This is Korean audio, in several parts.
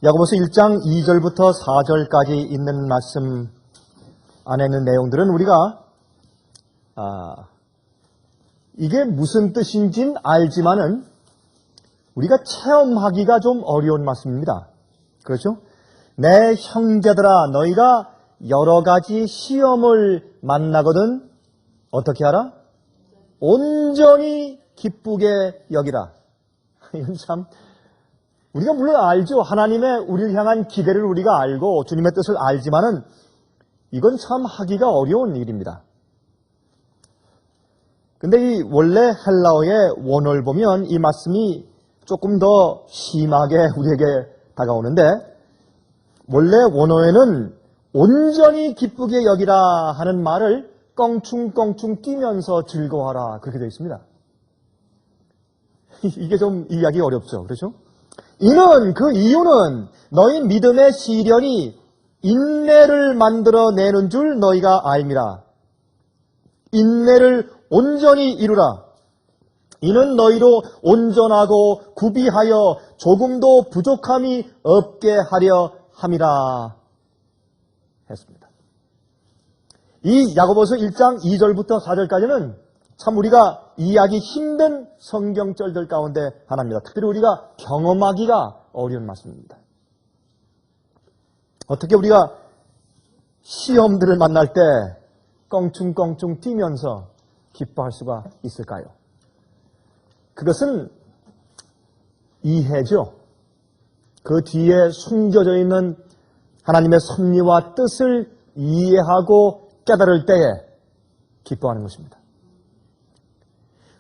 야고보서 1장 2절부터 4절까지 있는 말씀 안에 있는 내용들은 우리가 이게 무슨 뜻인지는 알지만은 우리가 체험하기가 좀 어려운 말씀입니다. 그렇죠? 내 형제들아, 너희가 여러 가지 시험을 만나거든 어떻게 하라? 온전히 기쁘게 여기라. 이건 참 우리가 물론 알죠. 하나님의 우리를 향한 기대를 우리가 알고 주님의 뜻을 알지만은 이건 참 하기가 어려운 일입니다. 근데 이 원래 헬라어의 원어를 보면 이 말씀이 조금 더 심하게 우리에게 다가오는데, 원래 원어에는 온전히 기쁘게 여기라 하는 말을 껑충껑충 뛰면서 즐거워하라 그렇게 되어 있습니다. 이게 좀 이해하기 어렵죠. 그렇죠? 이는 그 이유는 너희 믿음의 시련이 인내를 만들어내는 줄 너희가 알미라. 인내를 온전히 이루라. 이는 너희로 온전하고 구비하여 조금도 부족함이 없게 하려 함이라 했습니다. 이 야고보서 1장 2절부터 4절까지는 참 우리가 이해하기 힘든 성경절들 가운데 하나입니다. 특별히 우리가 경험하기가 어려운 말씀입니다. 어떻게 우리가 시험들을 만날 때 껑충껑충 뛰면서 기뻐할 수가 있을까요? 그것은 이해죠. 그 뒤에 숨겨져 있는 하나님의 섭리와 뜻을 이해하고 깨달을 때에 기뻐하는 것입니다.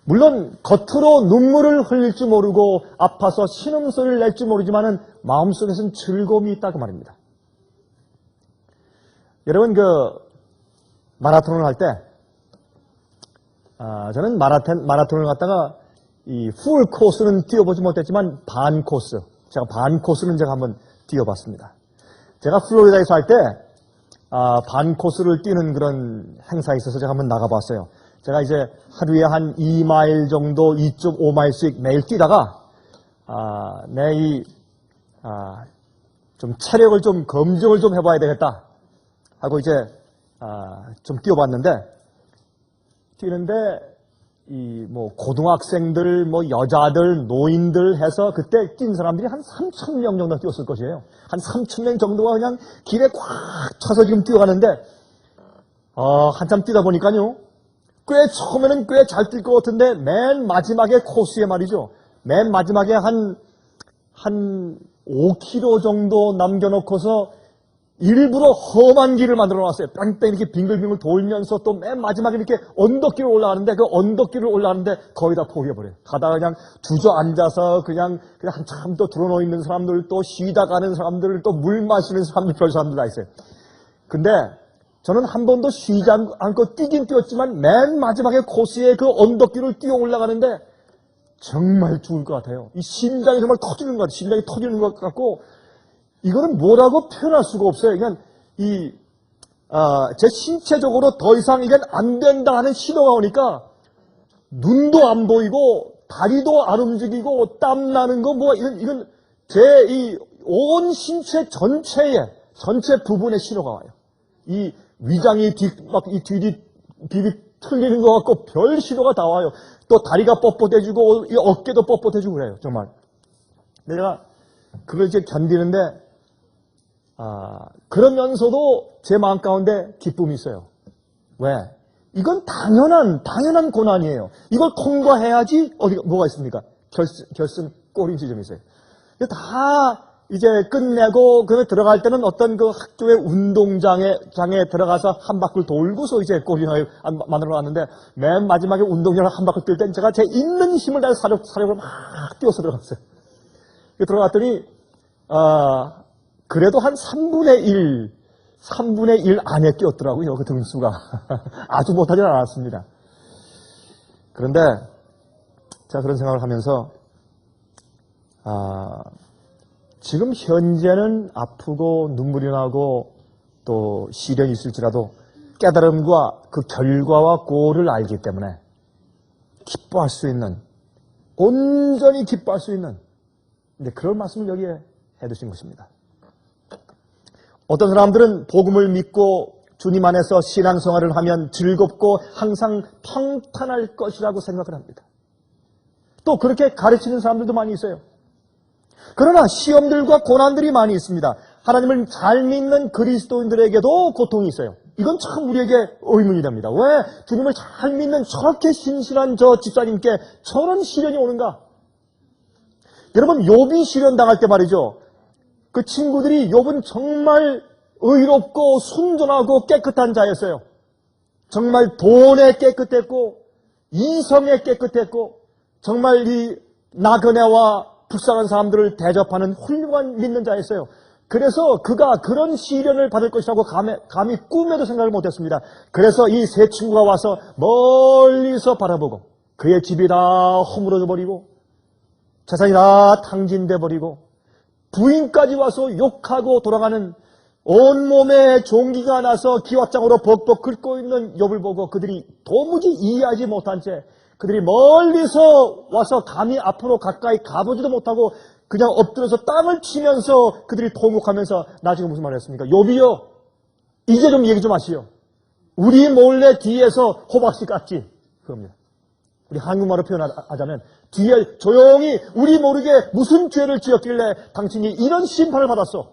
물론 겉으로 눈물을 흘릴 줄 모르고 아파서 신음소리를 낼 줄 모르지만은 마음속에서는 즐거움이 있다고 말입니다. 여러분 마라톤을 할 때 저는 마라톤을 갔다가 이 풀 코스는 뛰어보지 못했지만 반 코스, 제가 반 코스는 제가 한번 뛰어봤습니다. 제가 플로리다에서 할 때 반 코스를 뛰는 그런 행사에 있어서 제가 한번 나가봤어요. 제가 이제 하루에 한 2마일 정도, 2.5마일씩 매일 뛰다가 좀 체력을 좀 검증을 좀 해봐야 되겠다 하고 이제 좀 뛰어봤는데, 뛰는데 고등학생들, 여자들, 노인들 해서 그때 뛴 사람들이 한 3,000명 정도 뛰었을 것이에요. 한 3,000명 정도가 그냥 길에 꽉 차서 지금 뛰어가는데, 한참 뛰다 보니까요, 처음에는 꽤 잘 뛸 것 같은데, 맨 마지막에 코스에 말이죠. 맨 마지막에 한 5km 정도 남겨놓고서 일부러 험한 길을 만들어 놨어요. 뺑뺑 이렇게 빙글빙글 돌면서 또 맨 마지막에 이렇게 언덕길을 올라가는데, 그 언덕길을 올라가는데 거의 다 포기해버려요. 가다가 그냥 주저앉아서 그냥 한참 또 드러누워 있는 사람들, 또 쉬다 가는 사람들, 또 물 마시는 사람들, 별 사람들 다 있어요. 근데 저는 한 번도 쉬지 않고 뛰긴 뛰었지만 맨 마지막에 코스에 그 언덕길을 뛰어 올라가는데 정말 죽을 것 같아요. 이 심장이 정말 터지는 것 같아요. 심장이 터지는 것 같고, 이거는 뭐라고 표현할 수가 없어요. 그냥 제 신체적으로 더 이상 이건 안 된다 하는 신호가 오니까 눈도 안 보이고 다리도 안 움직이고 땀 나는 거 이건 제 이 온 신체 전체 부분의 신호가 와요. 이 위장이 뒤뒤 틀리는 것 같고 별 신호가 다 와요. 또 다리가 뻣뻣해지고 이 어깨도 뻣뻣해지고 그래요. 정말. 내가 그걸 이제 견디는데 그러면서도 제 마음 가운데 기쁨이 있어요. 왜? 이건 당연한 고난이에요. 이걸 통과해야지 뭐가 있습니까? 결승 골인 지점이 있어요. 다 이제 끝내고 그다음에 들어갈 때는 어떤 그 학교의 운동장에 들어가서 한 바퀴 돌고서 이제 골인을 만들어 놨는데, 맨 마지막에 운동장을 한 바퀴 뛸 땐 제가 제 있는 힘을 다해서 사력을 막 뛰어서 들어갔어요. 들어갔더니 그래도 한 3분의 1 안에 끼었더라고요. 그 등수가. 아주 못하진 않았습니다. 그런데 제가 그런 생각을 하면서 지금 현재는 아프고 눈물이 나고 또 시련이 있을지라도 깨달음과 그 결과와 꼴을 알기 때문에 기뻐할 수 있는, 온전히 기뻐할 수 있는, 근데 그런 말씀을 여기에 해두신 것입니다. 어떤 사람들은 복음을 믿고 주님 안에서 신앙생활을 하면 즐겁고 항상 평탄할 것이라고 생각을 합니다. 또 그렇게 가르치는 사람들도 많이 있어요. 그러나 시험들과 고난들이 많이 있습니다. 하나님을 잘 믿는 그리스도인들에게도 고통이 있어요. 이건 참 우리에게 의문이 됩니다. 왜 주님을 잘 믿는 저렇게 신실한 저 집사님께 저런 시련이 오는가? 여러분, 욥이 시련 당할 때 말이죠. 그 친구들이 욥은 정말 의롭고 순전하고 깨끗한 자였어요. 정말 돈에 깨끗했고 이성에 깨끗했고 정말 이 나그네와 불쌍한 사람들을 대접하는 훌륭한 믿는 자였어요. 그래서 그가 그런 시련을 받을 것이라고 감히 꿈에도 생각을 못했습니다. 그래서 이 세 친구가 와서 멀리서 바라보고 그의 집이 다 허물어져 버리고 재산이 다 탕진돼 버리고 부인까지 와서 욕하고 돌아가는 온몸에 종기가 나서 기왓장으로 벅벅 긁고 있는 욥을 보고 그들이 도무지 이해하지 못한 채 그들이 멀리서 와서 감히 앞으로 가까이 가보지도 못하고 그냥 엎드려서 땅을 치면서 그들이 통곡하면서 나중에 무슨 말을 했습니까? 욥이요, 이제 좀 얘기 좀 하시오. 우리 몰래 뒤에서 호박씨 깠지. 그겁니다. 우리 한국말로 표현하자면 뒤에 조용히 우리 모르게 무슨 죄를 지었길래 당신이 이런 심판을 받았어.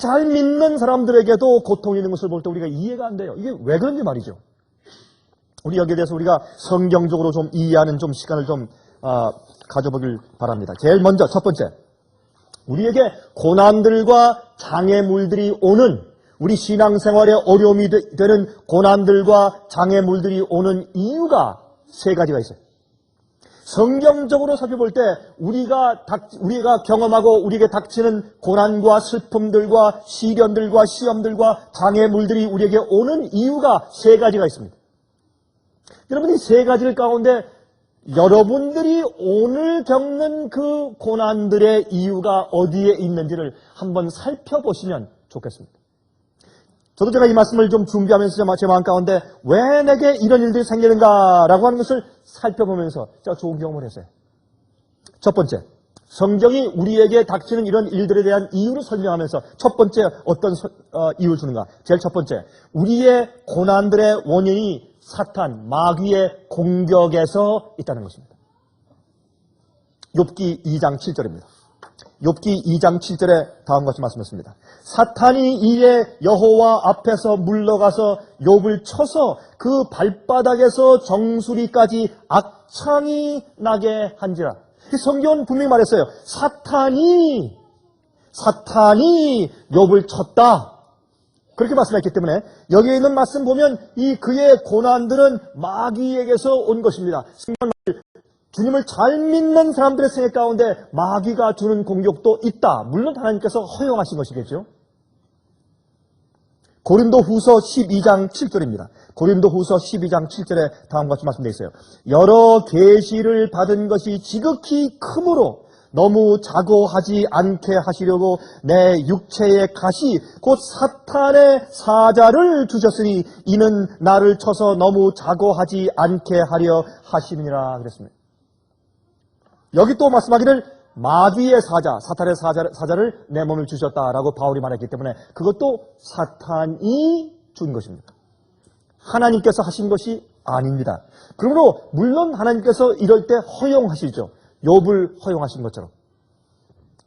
잘 믿는 사람들에게도 고통이 있는 것을 볼 때 우리가 이해가 안 돼요. 이게 왜 그런지 말이죠. 우리 여기에 대해서 우리가 성경적으로 좀 이해하는 좀 시간을 좀 가져보길 바랍니다. 제일 먼저 첫 번째, 우리에게 고난들과 장애물들이 오는, 우리 신앙생활에 어려움이 되는 고난들과 장애물들이 오는 이유가 세 가지가 있어요. 성경적으로 살펴볼 때 우리가 경험하고 우리에게 닥치는 고난과 슬픔들과 시련들과 시험들과 장애물들이 우리에게 오는 이유가 세 가지가 있습니다. 여러분, 이 세 가지 가운데 여러분들이 오늘 겪는 그 고난들의 이유가 어디에 있는지를 한번 살펴보시면 좋겠습니다. 저도 제가 이 말씀을 좀 준비하면서 제 마음 가운데 왜 내게 이런 일들이 생기는가라고 하는 것을 살펴보면서 제가 좋은 경험을 했어요. 첫 번째, 성경이 우리에게 닥치는 이런 일들에 대한 이유를 설명하면서 첫 번째 어떤 이유를 주는가? 제일 첫 번째, 우리의 고난들의 원인이 사탄, 마귀의 공격에서 있다는 것입니다. 욥기 2장 7절입니다. 욥기 2장 7절에 다음과 같이 말씀했습니다. 사탄이 이에 여호와 앞에서 물러가서 욥을 쳐서 그 발바닥에서 정수리까지 악창이 나게 한지라. 성경은 분명히 말했어요. 사탄이 욥을 쳤다. 그렇게 말씀했기 때문에 여기에 있는 말씀 보면 이 그의 고난들은 마귀에게서 온 것입니다. 주님을 잘 믿는 사람들의 생각 가운데 마귀가 주는 공격도 있다. 물론 하나님께서 허용하신 것이겠죠. 고린도후서 12장 7절입니다. 고린도후서 12장 7절에 다음과 같이 말씀되어 있어요. 여러 계시를 받은 것이 지극히 크므로 너무 자고하지 않게 하시려고 내 육체의 가시 곧 사탄의 사자를 주셨으니 이는 나를 쳐서 너무 자고하지 않게 하려 하심이니라 그랬습니다. 여기 또 말씀하기를 마귀의 사자, 사탄의 사자를 내 몸을 주셨다라고 바울이 말했기 때문에 그것도 사탄이 준 것입니다. 하나님께서 하신 것이 아닙니다. 그러므로 물론 하나님께서 이럴 때 허용하시죠. 욥을 허용하신 것처럼.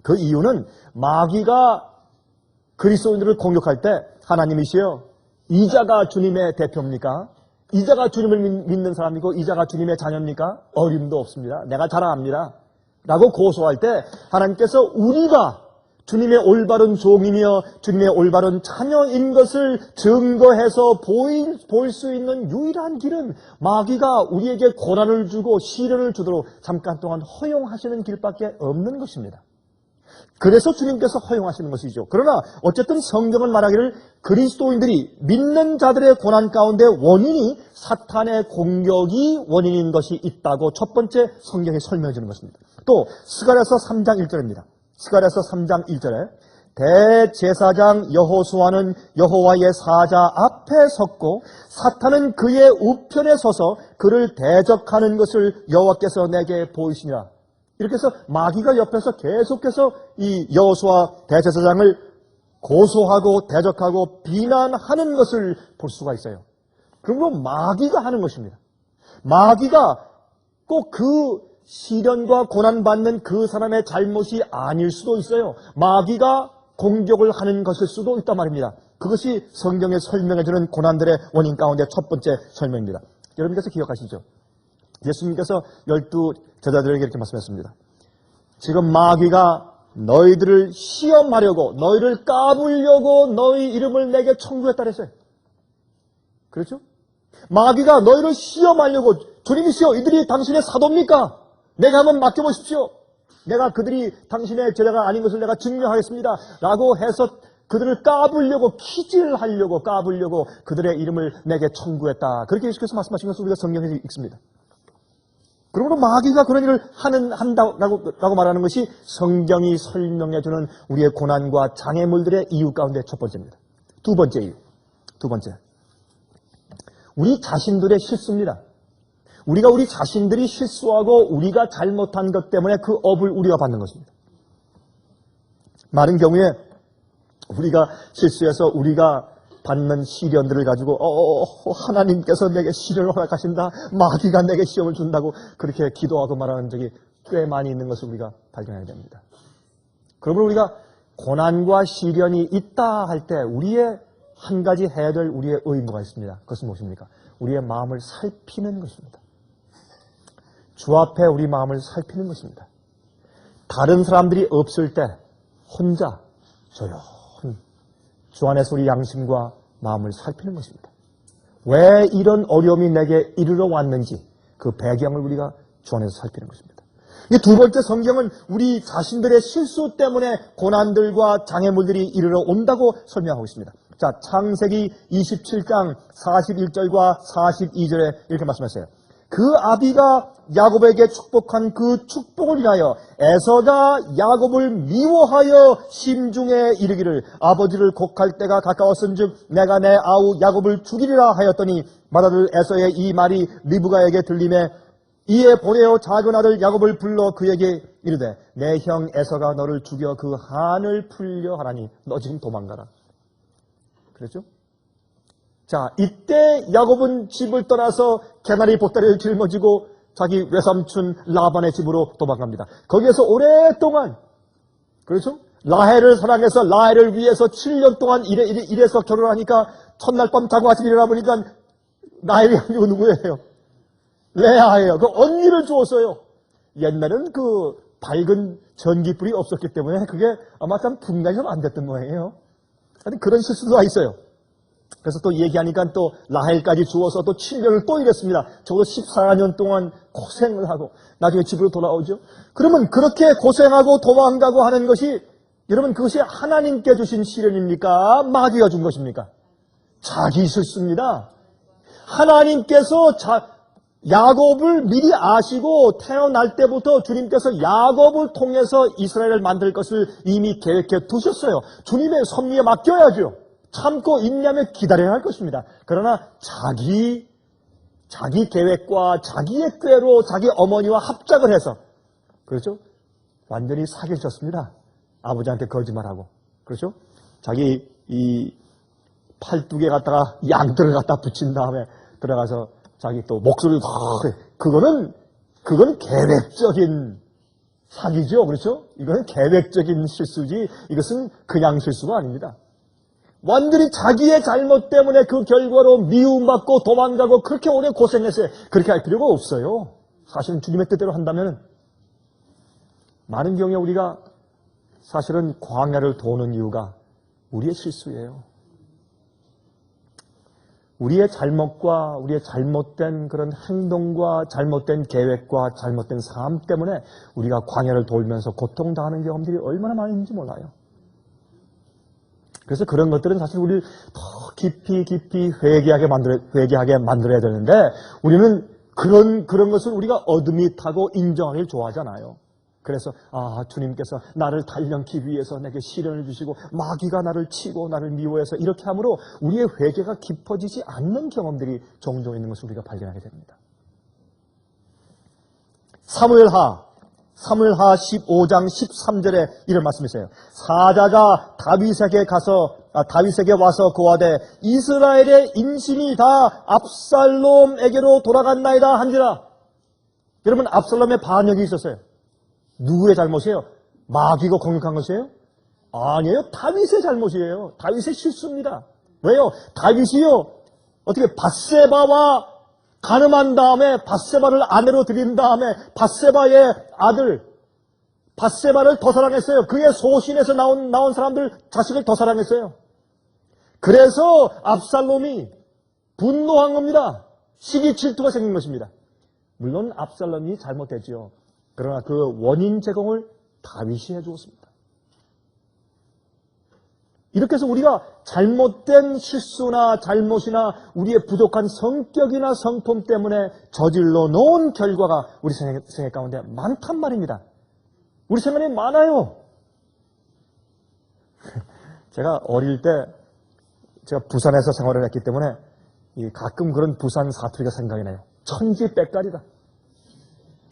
그 이유는 마귀가 그리스도인들을 공격할 때 하나님이시여, 이자가 주님의 대표입니까? 이자가 주님을 믿는 사람이고 이자가 주님의 자녀입니까? 어림도 없습니다. 내가 잘 압니다. 라고 고소할 때 하나님께서 우리가 주님의 올바른 종이며 주님의 올바른 자녀인 것을 증거해서 보일 수 있는 유일한 길은 마귀가 우리에게 고난을 주고 시련을 주도록 잠깐 동안 허용하시는 길밖에 없는 것입니다. 그래서 주님께서 허용하시는 것이죠. 그러나 어쨌든 성경은 말하기를 그리스도인들이 믿는 자들의 고난 가운데 원인이 사탄의 공격이 원인인 것이 있다고 첫 번째 성경이 설명해 주는 것입니다. 또 스가랴서 3장 1절입니다. 스가랴서 3장 1절에 대제사장 여호수아는 여호와의 사자 앞에 섰고 사탄은 그의 우편에 서서 그를 대적하는 것을 여호와께서 내게 보이시니라. 이렇게 해서 마귀가 옆에서 계속해서 이 여호수아 대제사장을 고소하고 대적하고 비난하는 것을 볼 수가 있어요. 그러므로 마귀가 하는 것입니다. 마귀가 꼭 그 시련과 고난받는 그 사람의 잘못이 아닐 수도 있어요. 마귀가 공격을 하는 것일 수도 있단 말입니다. 그것이 성경에 설명해주는 고난들의 원인 가운데 첫 번째 설명입니다. 여러분께서 기억하시죠? 예수님께서 12 제자들에게 이렇게 말씀했습니다. 지금 마귀가 너희들을 시험하려고, 너희를 까불려고 너희 이름을 내게 청구했다 그랬어요. 그렇죠? 마귀가 너희를 시험하려고, 주님이시여 이들이 당신의 사도입니까? 내가 한번 맡겨보십시오. 내가 그들이 당신의 제자가 아닌 것을 내가 증명하겠습니다. 라고 해서 그들을 까불려고, 키질하려고, 까불려고 그들의 이름을 내게 청구했다. 그렇게 예수께서 말씀하신 것을 우리가 성경에서 읽습니다. 그러므로 마귀가 그런 일을 한다고 말하는 것이 성경이 설명해주는 우리의 고난과 장애물들의 이유 가운데 첫 번째입니다. 두 번째 이유. 두 번째. 우리 자신들의 실수입니다. 우리가 우리 자신들이 실수하고 우리가 잘못한 것 때문에 그 업을 우리가 받는 것입니다. 많은 경우에 우리가 실수해서 우리가 받는 시련들을 가지고 하나님께서 내게 시련을 허락하신다. 마귀가 내게 시험을 준다고 그렇게 기도하고 말하는 적이 꽤 많이 있는 것을 우리가 발견해야 됩니다. 그러므로 우리가 고난과 시련이 있다 할 때 우리의 한 가지 해야 될 우리의 의무가 있습니다. 그것은 무엇입니까? 우리의 마음을 살피는 것입니다. 주 앞에 우리 마음을 살피는 것입니다. 다른 사람들이 없을 때 혼자 조용히 주 안에서 우리 양심과 마음을 살피는 것입니다. 왜 이런 어려움이 내게 이르러 왔는지 그 배경을 우리가 주 안에서 살피는 것입니다. 이 두 번째 성경은 우리 자신들의 실수 때문에 고난들과 장애물들이 이르러 온다고 설명하고 있습니다. 자, 창세기 27장 41절과 42절에 이렇게 말씀하셨어요. 그 아비가 야곱에게 축복한 그 축복을 인하여 에서가 야곱을 미워하여 심중에 이르기를 아버지를 곡할 때가 가까웠은즉 내가 내 아우 야곱을 죽이리라 하였더니 맏아들 에서의 이 말이 리브가에게 들림에 이에 보내어 작은 아들 야곱을 불러 그에게 이르되 내 형 에서가 너를 죽여 그 한을 풀려 하라니 너 지금 도망가라. 그렇죠? 자, 이때 야곱은 집을 떠나서 개나리 보따리를 짊어지고 자기 외삼촌 라반의 집으로 도망갑니다. 거기에서 오랫동안, 그렇죠? 라헬을 사랑해서 라헬을 위해서 7년 동안 일해서 결혼하니까 첫날 밤 자고 아침 일어나 보니까 라헬이 아니고 누구예요? 레아예요. 그 언니를 주었어요. 옛날에는 그 밝은 전기불이 없었기 때문에 그게 아마 참 분간이 좀 안 됐던 모양이에요. 그런 실수가 있어요. 그래서 또 얘기하니까 또 라헬까지 주어서 또 7년을 또 일했습니다. 적어도 14년 동안 고생을 하고 나중에 집으로 돌아오죠. 그러면 그렇게 고생하고 도망가고 하는 것이 여러분 그것이 하나님께 주신 시련입니까? 마귀가 준 것입니까? 자기 실수입니다. 하나님께서 야곱을 미리 아시고 태어날 때부터 주님께서 야곱을 통해서 이스라엘을 만들 것을 이미 계획해 두셨어요. 주님의 섭리에 맡겨야죠. 참고 인내하며 기다려야 할 것입니다. 그러나 자기 계획과 자기의 꾀로 자기 어머니와 합작을 해서 그렇죠? 완전히 사기를 쳤습니다. 아버지한테 거짓말하고 그렇죠? 자기 이 팔뚝에 갖다가 양털을 갖다 붙인 다음에 들어가서 자기 또 목소리를 그건 계획적인 사기죠. 그렇죠? 이거는 계획적인 실수지 이것은 그냥 실수가 아닙니다. 완전히 자기의 잘못 때문에 그 결과로 미움받고 도망가고 그렇게 오래 고생했어요. 그렇게 할 필요가 없어요. 사실은 주님의 뜻대로 한다면 많은 경우에 우리가 사실은 광야를 도는 이유가 우리의 실수예요. 우리의 잘못과 우리의 잘못된 그런 행동과 잘못된 계획과 잘못된 삶 때문에 우리가 광야를 돌면서 고통당하는 경험들이 얼마나 많은지 몰라요. 그래서 그런 것들은 사실 우리를 더 깊이 회개하게 만들어야 되는데 우리는 그런 것을 우리가 어드밋하고 인정하기를 좋아하잖아요. 그래서 주님께서 나를 단련케 위해서 내게 시련을 주시고 마귀가 나를 치고 나를 미워해서 이렇게 함으로 우리의 회개가 깊어지지 않는 경험들이 종종 있는 것을 우리가 발견하게 됩니다. 사무엘하 사무엘하 15장 13절에 이런 말씀이 있어요. 사자가 다윗에게 와서 고하되 이스라엘의 인심이 다 압살롬에게로 돌아갔나이다 한지라. 여러분, 압살롬의 반역이 있었어요. 누구의 잘못이에요? 마귀가 공격한 것이에요? 아니에요. 다윗의 잘못이에요. 다윗의 실수입니다. 왜요? 다윗이요, 어떻게 밧세바와 간음한 다음에 밧세바를 아내로 들인 다음에 밧세바의 아들 밧세바를 더 사랑했어요. 그의 소신에서 나온 사람들 자식을 더 사랑했어요. 그래서 압살롬이 분노한 겁니다. 시기 질투가 생긴 것입니다. 물론 압살롬이 잘못했죠. 그러나 그 원인 제공을 다윗이 해주었습니다. 이렇게 해서 우리가 잘못된 실수나 잘못이나 우리의 부족한 성격이나 성품 때문에 저질러 놓은 결과가 우리 생애 가운데 많단 말입니다. 우리 생활에 많아요. 제가 어릴 때 제가 부산에서 생활을 했기 때문에 가끔 그런 부산 사투리가 생각이 나요. 천지빽깔이다.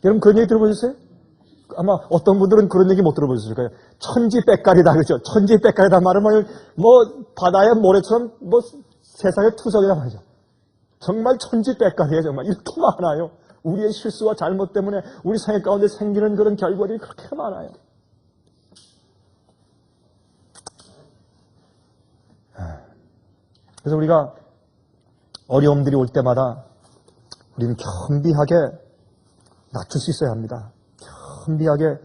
여러분 그런 얘기 들어보셨어요? 아마 어떤 분들은 그런 얘기 못 들어보셨을 거예요. 천지빽깔이다, 그죠? 천지빽깔이다 말은 바다의 모래처럼 세상의 투석이다 말이죠. 정말 천지빽깔이에요, 정말. 이렇게 많아요. 우리의 실수와 잘못 때문에 우리 생애 가운데 생기는 그런 결과들이 그렇게 많아요. 그래서 우리가 어려움들이 올 때마다 우리는 겸비하게 낮출 수 있어야 합니다. 겸비하게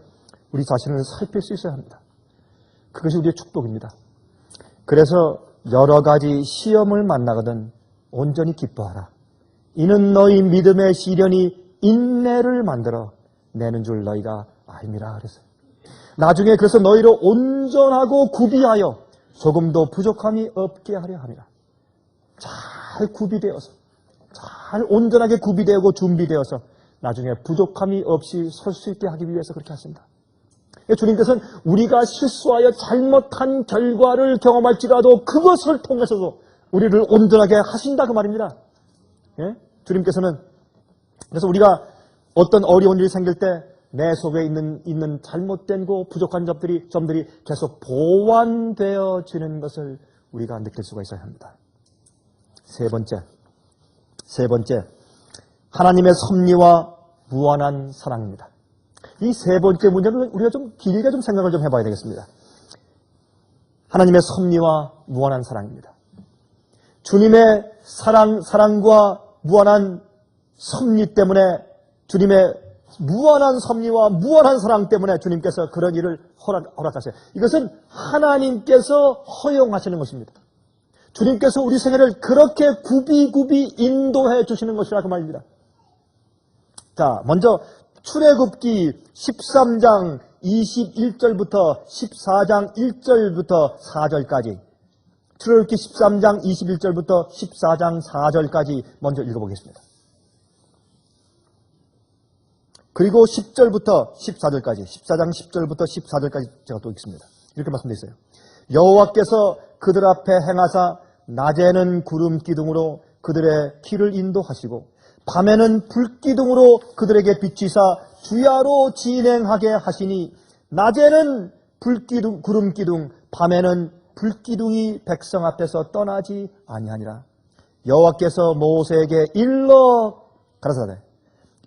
우리 자신을 살필 수 있어야 합니다. 그것이 우리의 축복입니다. 그래서 여러 가지 시험을 만나거든 온전히 기뻐하라. 이는 너희 믿음의 시련이 인내를 만들어 내는 줄 너희가 알미라 그랬어요. 나중에 그래서 너희를 온전하고 구비하여 조금도 부족함이 없게 하려 함이라. 잘 구비되어서, 잘 온전하게 구비되고 준비되어서 나중에 부족함이 없이 설 수 있게 하기 위해서 그렇게 하십니다. 주님께서는 우리가 실수하여 잘못한 결과를 경험할지라도 그것을 통해서도 우리를 온전하게 하신다 그 말입니다. 예? 주님께서는 그래서 우리가 어떤 어려운 일이 생길 때 내 속에 있는 잘못된 부족한 점들이 계속 보완되어지는 것을 우리가 느낄 수가 있어야 합니다. 세 번째 하나님의 섭리와 무한한 사랑입니다. 이 세 번째 문제는 우리가 좀 길게 생각을 좀 해봐야 되겠습니다. 하나님의 섭리와 무한한 사랑입니다. 주님의 사랑과 무한한 섭리 때문에 주님의 무한한 섭리와 무한한 사랑 때문에 주님께서 그런 일을 허락하세요. 이것은 하나님께서 허용하시는 것입니다. 주님께서 우리 생애를 그렇게 굽이 인도해 주시는 것이라 그 말입니다. 자, 먼저 출애굽기 13장 21절부터 14장 1절부터 4절까지 출애굽기 13장 21절부터 14장 4절까지 먼저 읽어보겠습니다. 그리고 10절부터 14절까지 14장 10절부터 14절까지 제가 또 읽습니다. 이렇게 말씀되어 있어요. 여호와께서 그들 앞에 행하사 낮에는 구름 기둥으로 그들의 길을 인도하시고 밤에는 불기둥으로 그들에게 비치사 주야로 진행하게 하시니 낮에는 구름 기둥 밤에는 불기둥이 백성 앞에서 떠나지 아니하니라. 여호와께서 모세에게 일러 가라사대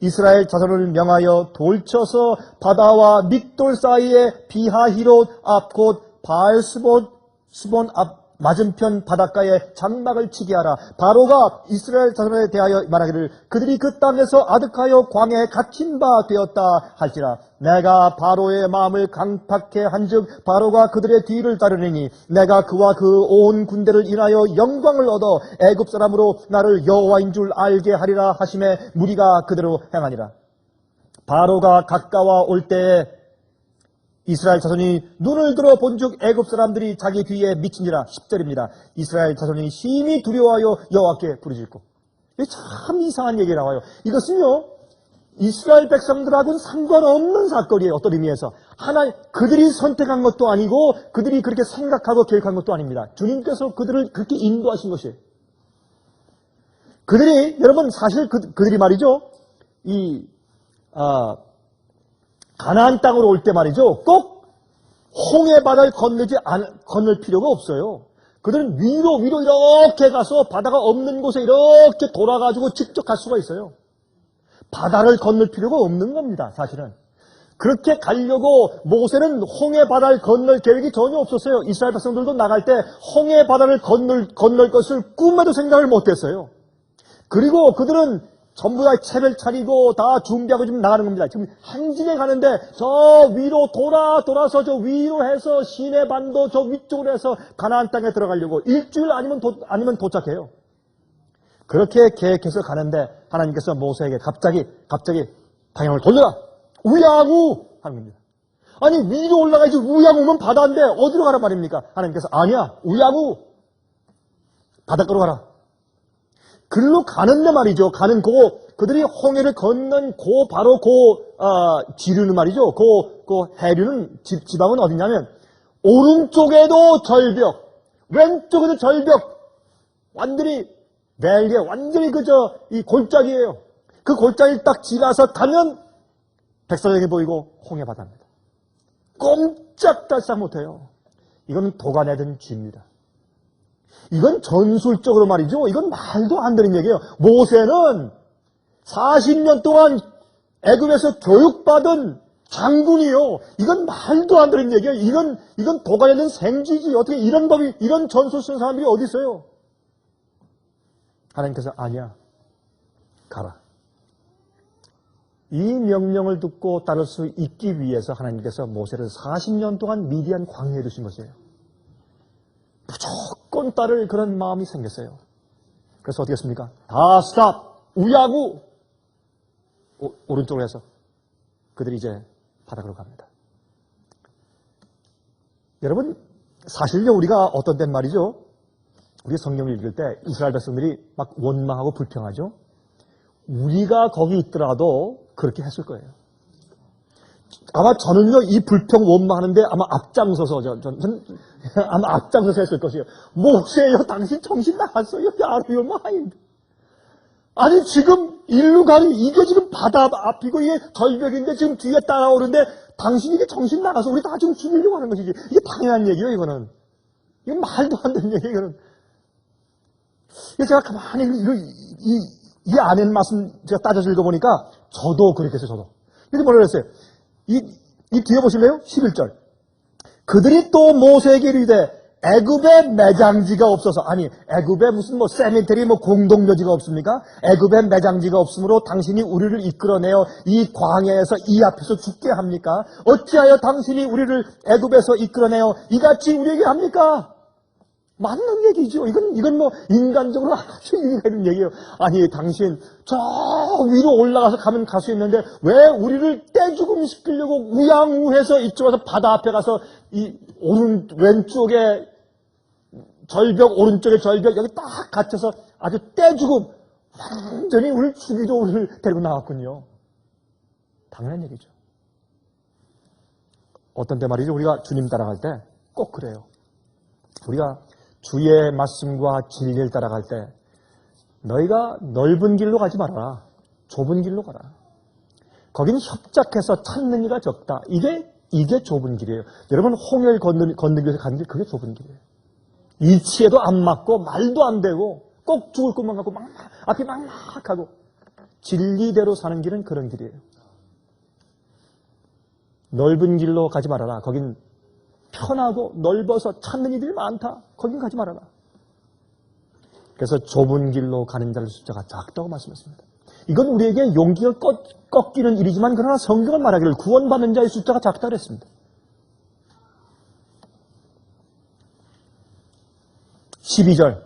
이스라엘 자손을 명하여 돌쳐서 바다와 믹돌 사이에 비하히롯 앞 곧 바알스본 앞 맞은편 바닷가에 장막을 치게 하라. 바로가 이스라엘 자손에 대하여 말하기를 그들이 그 땅에서 아득하여 광야에 갇힌 바 되었다 할지라. 내가 바로의 마음을 강팍해 한즉 바로가 그들의 뒤를 따르리니 내가 그와 그 온 군대를 인하여 영광을 얻어 애굽 사람으로 나를 여호와인 줄 알게 하리라 하심에 무리가 그대로 행하니라. 바로가 가까워 올 때에 이스라엘 자손이 눈을 들어 본즉 애굽 사람들이 자기 뒤에 미친지라. 10절입니다. 이스라엘 자손이 심히 두려워하여 여호와께 부르짖고. 참 이상한 얘기가 나와요. 이것은요 이스라엘 백성들하고는 상관없는 사건이에요. 어떤 의미에서 그들이 선택한 것도 아니고 그들이 그렇게 생각하고 계획한 것도 아닙니다. 주님께서 그들을 그렇게 인도하신 것이에요. 그들이 여러분 사실 그들이 말이죠 가나안 땅으로 올 때 말이죠. 꼭 홍해 바다를 건널 필요가 없어요. 그들은 위로 이렇게 가서 바다가 없는 곳에 이렇게 돌아가지고 직접 갈 수가 있어요. 바다를 건널 필요가 없는 겁니다, 사실은. 그렇게 가려고 모세는 홍해 바다를 건널 계획이 전혀 없었어요. 이스라엘 백성들도 나갈 때 홍해 바다를 건널 것을 꿈에도 생각을 못했어요. 그리고 그들은 전부 다 채를 차리고 다 준비하고 지금 나가는 겁니다. 지금 한진에 가는데 저 위로 돌아서 저 위로 해서 시내 반도 저 위쪽으로 해서 가나안 땅에 들어가려고 일주일 아니면 도착해요. 그렇게 계획해서 가는데 하나님께서 모세에게 갑자기 방향을 돌려라. 우양우 하는 겁니다. 아니 위로 올라가야지 우양우면 바다인데 어디로 가란 말입니까? 하나님께서 아니야 우양우 바닷가로 가라. 글로 가는데 말이죠. 그들이 홍해를 건넌 바로 지류는 말이죠. 해류는 지방은 어디냐면 오른쪽에도 절벽, 왼쪽에도 절벽, 완전히 밸리에 완전히 이 골짜기예요. 그 골짜기를 딱 지나서 가면 백사장이 보이고 홍해 바다입니다. 꼼짝달싹 못해요. 이건 도가내든 쥐입니다. 이건 전술적으로 말이죠. 이건 말도 안 되는 얘기예요. 모세는 40년 동안 애굽에서 교육받은 장군이요. 이건 말도 안 되는 얘기예요. 이건 도가내든 생쥐지. 어떻게 이런 이런 전술 쓰는 사람들이 어디 있어요? 하나님께서 아니야. 가라. 이 명령을 듣고 따를 수 있기 위해서 하나님께서 모세를 40년 동안 미디안 광야에 두신 것이에요. 무조건 따를 그런 마음이 생겼어요. 그래서 어떻게 했습니까? 다 스탑! 우야구! 오른쪽으로 해서 그들이 이제 바닥으로 갑니다. 여러분, 사실요, 우리가 어떤 땐 말이죠. 우리 성경을 읽을 때 이스라엘 백성들이 막 원망하고 불평하죠. 우리가 거기 있더라도 그렇게 했을 거예요. 아마 저는요, 이 불평 원망하는데 아마 앞장서서, 아마 앞장서서 했을 것이에요. 모세요, 당신 정신 나갔어요. 야루요, 마이. 아니, 지금 일로 가니, 이게 지금 바다 앞이고, 이게 절벽인데 지금 뒤에 따라오는데, 당신 이게 정신 나가서 우리 다 지금 죽이려고 하는 것이지. 이게 당연한 얘기예요, 이거는. 이건 말도 안 되는 얘기예요, 이거는. 제가 가만히 이 안에 말씀 제가 따져서 읽어보니까, 저도 그렇게 했어요, 저도. 이게 뭐라 그랬어요? 이 뒤에 보실래요? 11절. 그들이 또 모세에게 이르되 애굽에 매장지가 없어서, 아니 애굽에 무슨 세미테리 공동묘지가 없습니까? 애굽에 매장지가 없으므로 당신이 우리를 이끌어내어 이 광야에서 이 앞에서 죽게 합니까? 어찌하여 당신이 우리를 애굽에서 이끌어내어 이같이 우리에게 합니까? 맞는 얘기죠. 이건 인간적으로 아주 이해가 되는 얘기예요. 아니, 당신 저 위로 올라가서 가면 갈 수 있는데 왜 우리를 떼죽음 시키려고 우양우해서 이쪽 와서 바다 앞에 가서 이 왼쪽에 절벽, 오른쪽에 절벽 여기 딱 갇혀서 아주 떼죽음 완전히 우리를 죽이려 우리를 데리고 나왔군요. 당연한 얘기죠. 어떤 때 말이죠. 우리가 주님 따라갈 때 꼭 그래요. 우리가 주의 말씀과 진리를 따라갈 때 너희가 넓은 길로 가지 말아라. 좁은 길로 가라. 거기는 협작해서 찾는 이가 적다. 이게 좁은 길이에요. 여러분 홍해를 건너기 위해서 가는 길 그게 좁은 길이에요. 이치에도 안 맞고 말도 안 되고 꼭 죽을 것만 같고 앞이 막막하고 진리대로 사는 길은 그런 길이에요. 넓은 길로 가지 말아라. 거긴 편하고 넓어서 찾는 이들이 많다. 거긴 가지 말아라. 그래서 좁은 길로 가는 자의 숫자가 작다고 말씀했습니다. 이건 우리에게 용기가 꺾이는 일이지만 그러나 성경은 말하기를 구원받는 자의 숫자가 작다 그랬습니다. 12절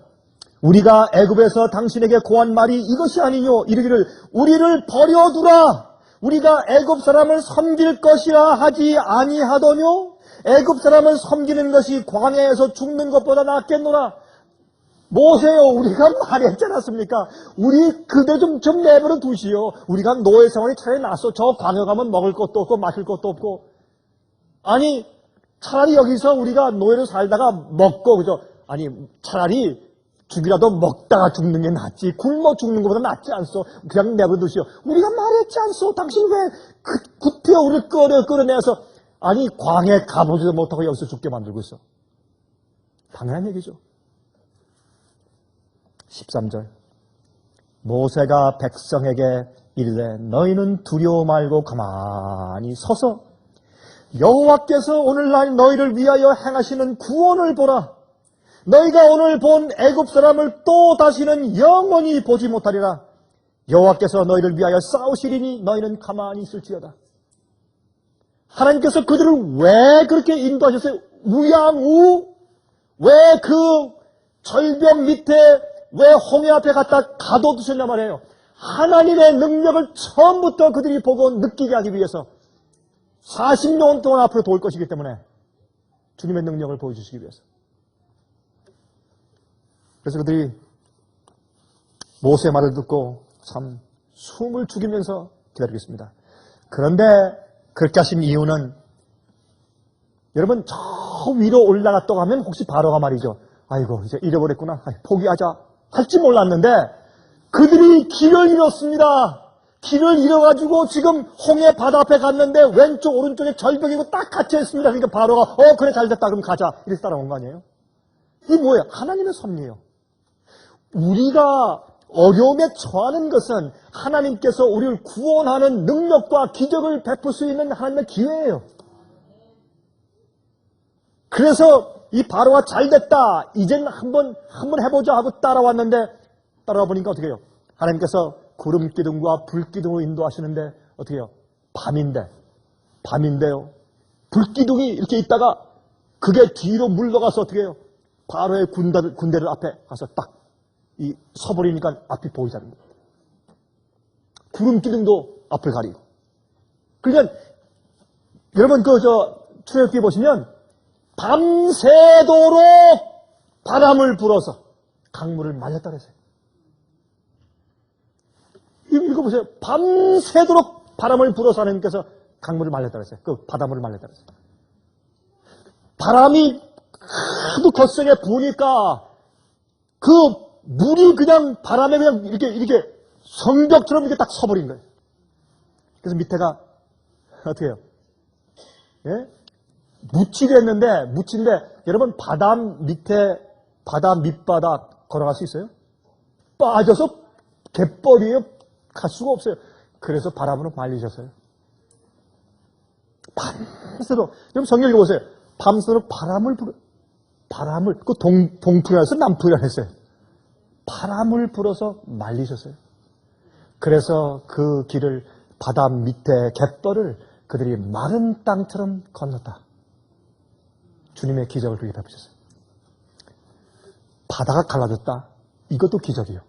우리가 애굽에서 당신에게 고한 말이 이것이 아니뇨 이르기를 우리를 버려두라. 우리가 애굽 사람을 섬길 것이라 하지 아니하더뇨. 애굽 사람을 섬기는 것이 광야에서 죽는 것보다 낫겠노라. 모세요, 우리가 말했지 않았습니까? 우리 그대 좀 내버려 두시오. 우리가 노예 생활이 차라리 낫어. 저 광야 가면 먹을 것도 없고 마실 것도 없고. 아니 차라리 여기서 우리가 노예로 살다가 먹고 그죠? 아니 차라리 죽이라도 먹다가 죽는 게 낫지. 굶어 죽는 것보다 낫지 않소. 그냥 내버려 두시오. 우리가 말했지 않소. 당신 왜 구태여 우리를 끌어내서 아니 광에 가보지도 못하고 여기서 죽게 만들고 있어. 당연한 얘기죠. 13절 모세가 백성에게 이르되 너희는 두려워 말고 가만히 서서 여호와께서 오늘날 너희를 위하여 행하시는 구원을 보라. 너희가 오늘 본 애굽 사람을 또 다시는 영원히 보지 못하리라. 여호와께서 너희를 위하여 싸우시리니 너희는 가만히 있을지어다. 하나님께서 그들을 왜 그렇게 인도하셨어요? 우양우? 왜 그 절벽 밑에 왜 홍해 앞에 갖다 가둬두셨냐 말이에요. 하나님의 능력을 처음부터 그들이 보고 느끼게 하기 위해서 40년 동안 앞으로 도울 것이기 때문에 주님의 능력을 보여주시기 위해서. 그래서 그들이 모세의 말을 듣고 참 숨을 죽이면서 기다리고 있습니다. 그런데 그렇게 하신 이유는 여러분 저 위로 올라갔다고 하면 혹시 바로가 말이죠. 아이고 이제 잃어버렸구나. 포기하자 할지 몰랐는데 그들이 길을 잃었습니다. 길을 잃어가지고 지금 홍해 바다 앞에 갔는데 왼쪽 오른쪽에 절벽이고 딱 갇혀 있습니다. 그러니까 바로가 그래 잘됐다 그럼 가자 이래서 따라온 거 아니에요? 이게 뭐예요? 하나님의 섭리예요. 우리가 어려움에 처하는 것은 하나님께서 우리를 구원하는 능력과 기적을 베풀 수 있는 하나님의 기회예요. 그래서 이 바로가 잘됐다. 이제는 한번 해보자 하고 따라왔는데 따라와 보니까 어떻게 해요? 하나님께서 구름 기둥과 불 기둥으로 인도하시는데 어떻게 해요? 밤인데요. 불 기둥이 이렇게 있다가 그게 뒤로 물러가서 어떻게 해요? 바로의 군대를 앞에 가서 딱 서버리니까 앞이 보이지 않는 거예요. 구름 기둥도 앞을 가리고. 그러니까 여러분 출애굽기 보시면 밤새도록 바람을 불어서 강물을 말렸다 그랬어요. 읽어보세요. 밤새도록 바람을 불어서 하나님께서 강물을 말렸다 그랬어요. 그 바닷물을 말렸다 그랬어요. 바람이 하도 거세게 부으니까 그 물이 그냥 바람에 그냥 이렇게 성벽처럼 이렇게 딱 서버린 거예요. 그래서 밑에가 어떻게 해요? 예? 묻히려 했는데 묻힌데 여러분 바다 밑바닥 걸어갈 수 있어요? 빠져서 갯벌이에요. 갈 수가 없어요. 그래서 바람으로 말리셨어요. 밤새도록 여러분 성경 읽어보세요. 밤새도록 바람을 그 동풍이라 해서 남풍이라 했어요. 바람을 불어서 말리셨어요. 그래서 그 길을 바다 밑에 갯벌을 그들이 마른 땅처럼 건넜다. 주님의 기적을 그렇게 베푸셨어요. 바다가 갈라졌다. 이것도 기적이에요.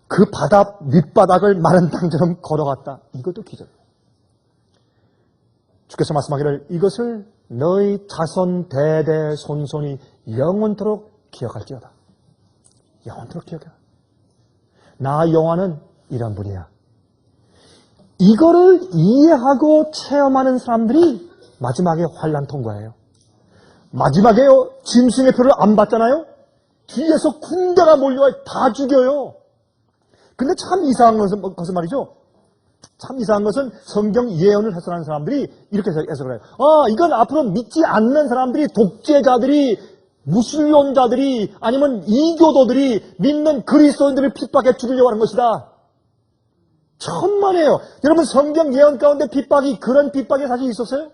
그 바다 밑바닥을 마른 땅처럼 걸어갔다. 이것도 기적이에요. 주께서 말씀하기를 이것을 너희 자손 대대손손이 영원토록 기억할지어다. 영원토록 기억해. 나 여호와는 이런 분이야. 이거를 이해하고 체험하는 사람들이 마지막에 환난 통과해요. 마지막에요. 짐승의 표를 안 받잖아요. 뒤에서 군대가 몰려와 다 죽여요. 근데 참 이상한 것은 말이죠. 참 이상한 것은 성경 예언을 해석하는 사람들이 이렇게 해석을 해요. 이건 앞으로 믿지 않는 사람들이 독재자들이 무신론자들이 아니면 이교도들이 믿는 그리스도인들을 핍박해 죽이려고 하는 것이다. 천만에요. 여러분 성경 예언 가운데 그런 핍박이 사실 있었어요?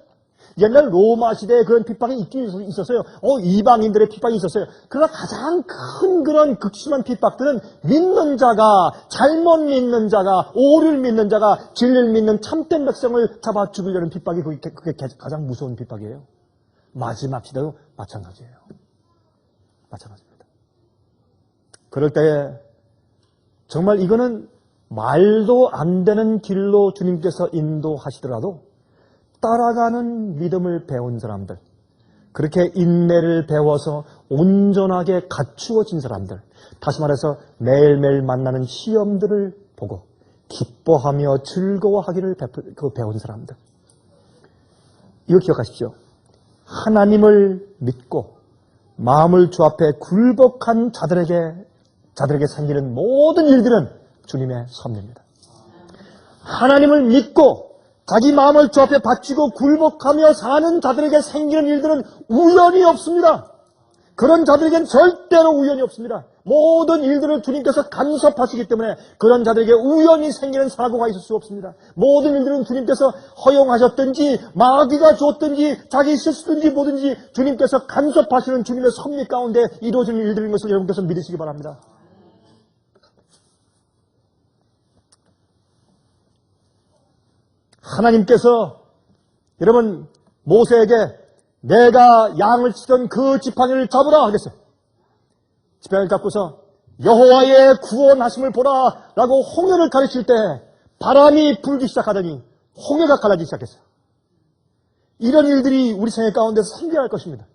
옛날 로마 시대에 그런 핍박이 있긴 있었어요. 이방인들의 핍박이 있었어요. 그러나 가장 큰 그런 극심한 핍박들은 믿는 자가, 잘못 믿는 자가, 오류를 믿는 자가, 진리를 믿는 참된 백성을 잡아 죽이려는 핍박이 그게 가장 무서운 핍박이에요. 마지막 시대도 마찬가지예요. 마찬가지입니다. 그럴 때에 정말 이거는 말도 안 되는 길로 주님께서 인도하시더라도 따라가는 믿음을 배운 사람들, 그렇게 인내를 배워서 온전하게 갖추어진 사람들, 다시 말해서 매일매일 만나는 시험들을 보고 기뻐하며 즐거워하기를 배운 사람들. 이거 기억하십시오. 하나님을 믿고 마음을 주 앞에 굴복한 자들에게 생기는 모든 일들은 주님의 섭리입니다. 하나님을 믿고 자기 마음을 주 앞에 바치고 굴복하며 사는 자들에게 생기는 일들은 우연이 없습니다. 그런 자들에겐 절대로 우연이 없습니다. 모든 일들을 주님께서 간섭하시기 때문에 그런 자들에게 우연히 생기는 사고가 있을 수 없습니다. 모든 일들은 주님께서 허용하셨든지 마귀가 줬든지 자기 실수든지 뭐든지 주님께서 간섭하시는 주님의 섭리 가운데 이루어지는 일들인 것을 여러분께서 믿으시기 바랍니다. 하나님께서 여러분 모세에게 내가 양을 치던 그 지팡이를 잡으라 하겠어요. 지팡이를 잡고서 여호와의 구원하심을 보라 라고 홍해를 가르칠 때 바람이 불기 시작하더니 홍해가 갈라지기 시작했어요. 이런 일들이 우리 생애 가운데서 생겨날 것입니다.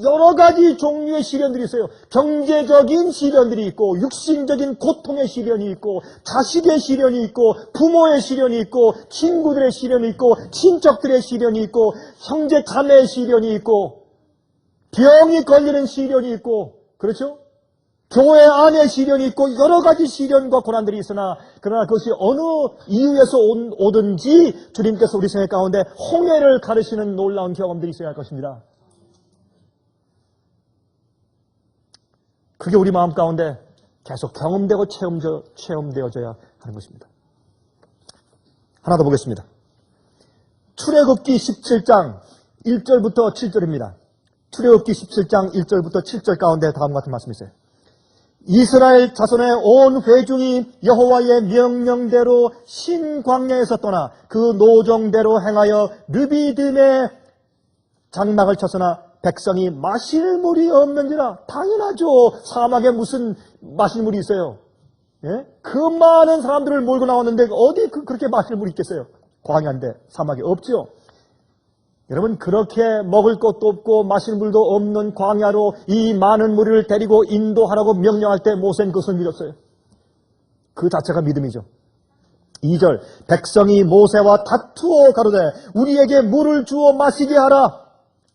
여러 가지 종류의 시련들이 있어요. 경제적인 시련들이 있고 육신적인 고통의 시련이 있고 자식의 시련이 있고 부모의 시련이 있고 친구들의 시련이 있고 친척들의 시련이 있고 형제 자매의 시련이 있고 병이 걸리는 시련이 있고 그렇죠? 교회 안에 시련이 있고 여러 가지 시련과 고난들이 있으나 그러나 그것이 어느 이유에서 오든지 주님께서 우리 생애 가운데 홍해를 가르치는 놀라운 경험들이 있어야 할 것입니다. 그게 우리 마음 가운데 계속 경험되고 체험되어져야 하는 것입니다. 하나 더 보겠습니다. 출애굽기 17장 1절부터 7절입니다. 출애굽기 17장 1절부터 7절 가운데 다음과 같은 말씀이 있어요. 이스라엘 자손의 온 회중이 여호와의 명령대로 신광야에서 떠나 그 노정대로 행하여 르비딤의 장막을 쳤으나 백성이 마실 물이 없는지라. 당연하죠. 사막에 무슨 마실 물이 있어요. 예? 그 많은 사람들을 몰고 나왔는데 어디 그렇게 마실 물이 있겠어요. 광야인데 사막에 없죠. 여러분 그렇게 먹을 것도 없고 마실 물도 없는 광야로 이 많은 무리를 데리고 인도하라고 명령할 때 모세는 그것을 믿었어요. 그 자체가 믿음이죠. 2절 백성이 모세와 다투어 가로되 우리에게 물을 주어 마시게 하라.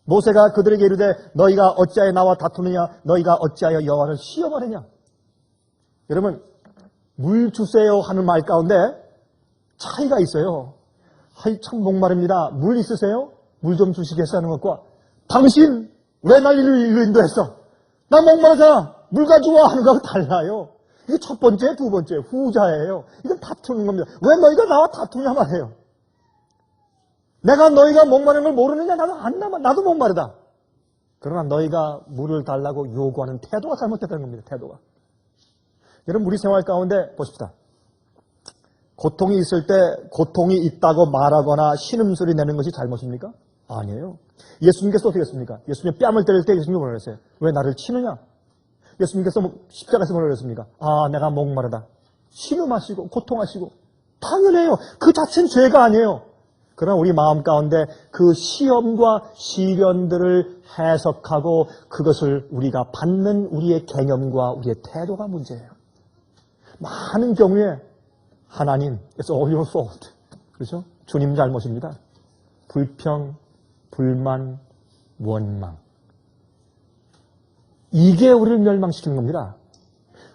모세가 그들에게 이르되 너희가 어찌하여 나와 다투느냐 너희가 어찌하여 여호와를 시험하느냐. 여러분 물 주세요 하는 말 가운데 차이가 있어요. 아이 참 목마릅니다. 물 있으세요? 물 좀 주시겠어 하는 것과 당신 왜 날 일로 인도했어? 나 목마르잖아. 물 가져와 하는 거하고 달라요. 이게 첫 번째, 두 번째, 후자예요. 이건 다투는 겁니다. 왜 너희가 나와 다투냐 말이에요. 내가 너희가 목마른 걸 모르느냐? 나도 목마르다. 그러나 너희가 물을 달라고 요구하는 태도가 잘못됐다는 겁니다. 태도가. 여러분 우리 생활 가운데 보십시다. 고통이 있을 때 고통이 있다고 말하거나 신음소리 내는 것이 잘못입니까? 아니에요. 예수님께서 어떻게 했습니까? 예수님 뺨을 때릴 때 예수님이 뭐라 그랬어요? 왜 나를 치느냐? 예수님께서 십자가에서 뭐라 그랬습니까? 아 내가 목마르다. 신음하시고 고통하시고 당연해요. 그 자체는 죄가 아니에요. 그러나 우리 마음 가운데 그 시험과 시련들을 해석하고 그것을 우리가 받는 우리의 개념과 우리의 태도가 문제예요. 많은 경우에 하나님, it's all your fault. 그렇죠? 주님 잘못입니다. 불평, 불만, 원망. 이게 우리를 멸망시키는 겁니다.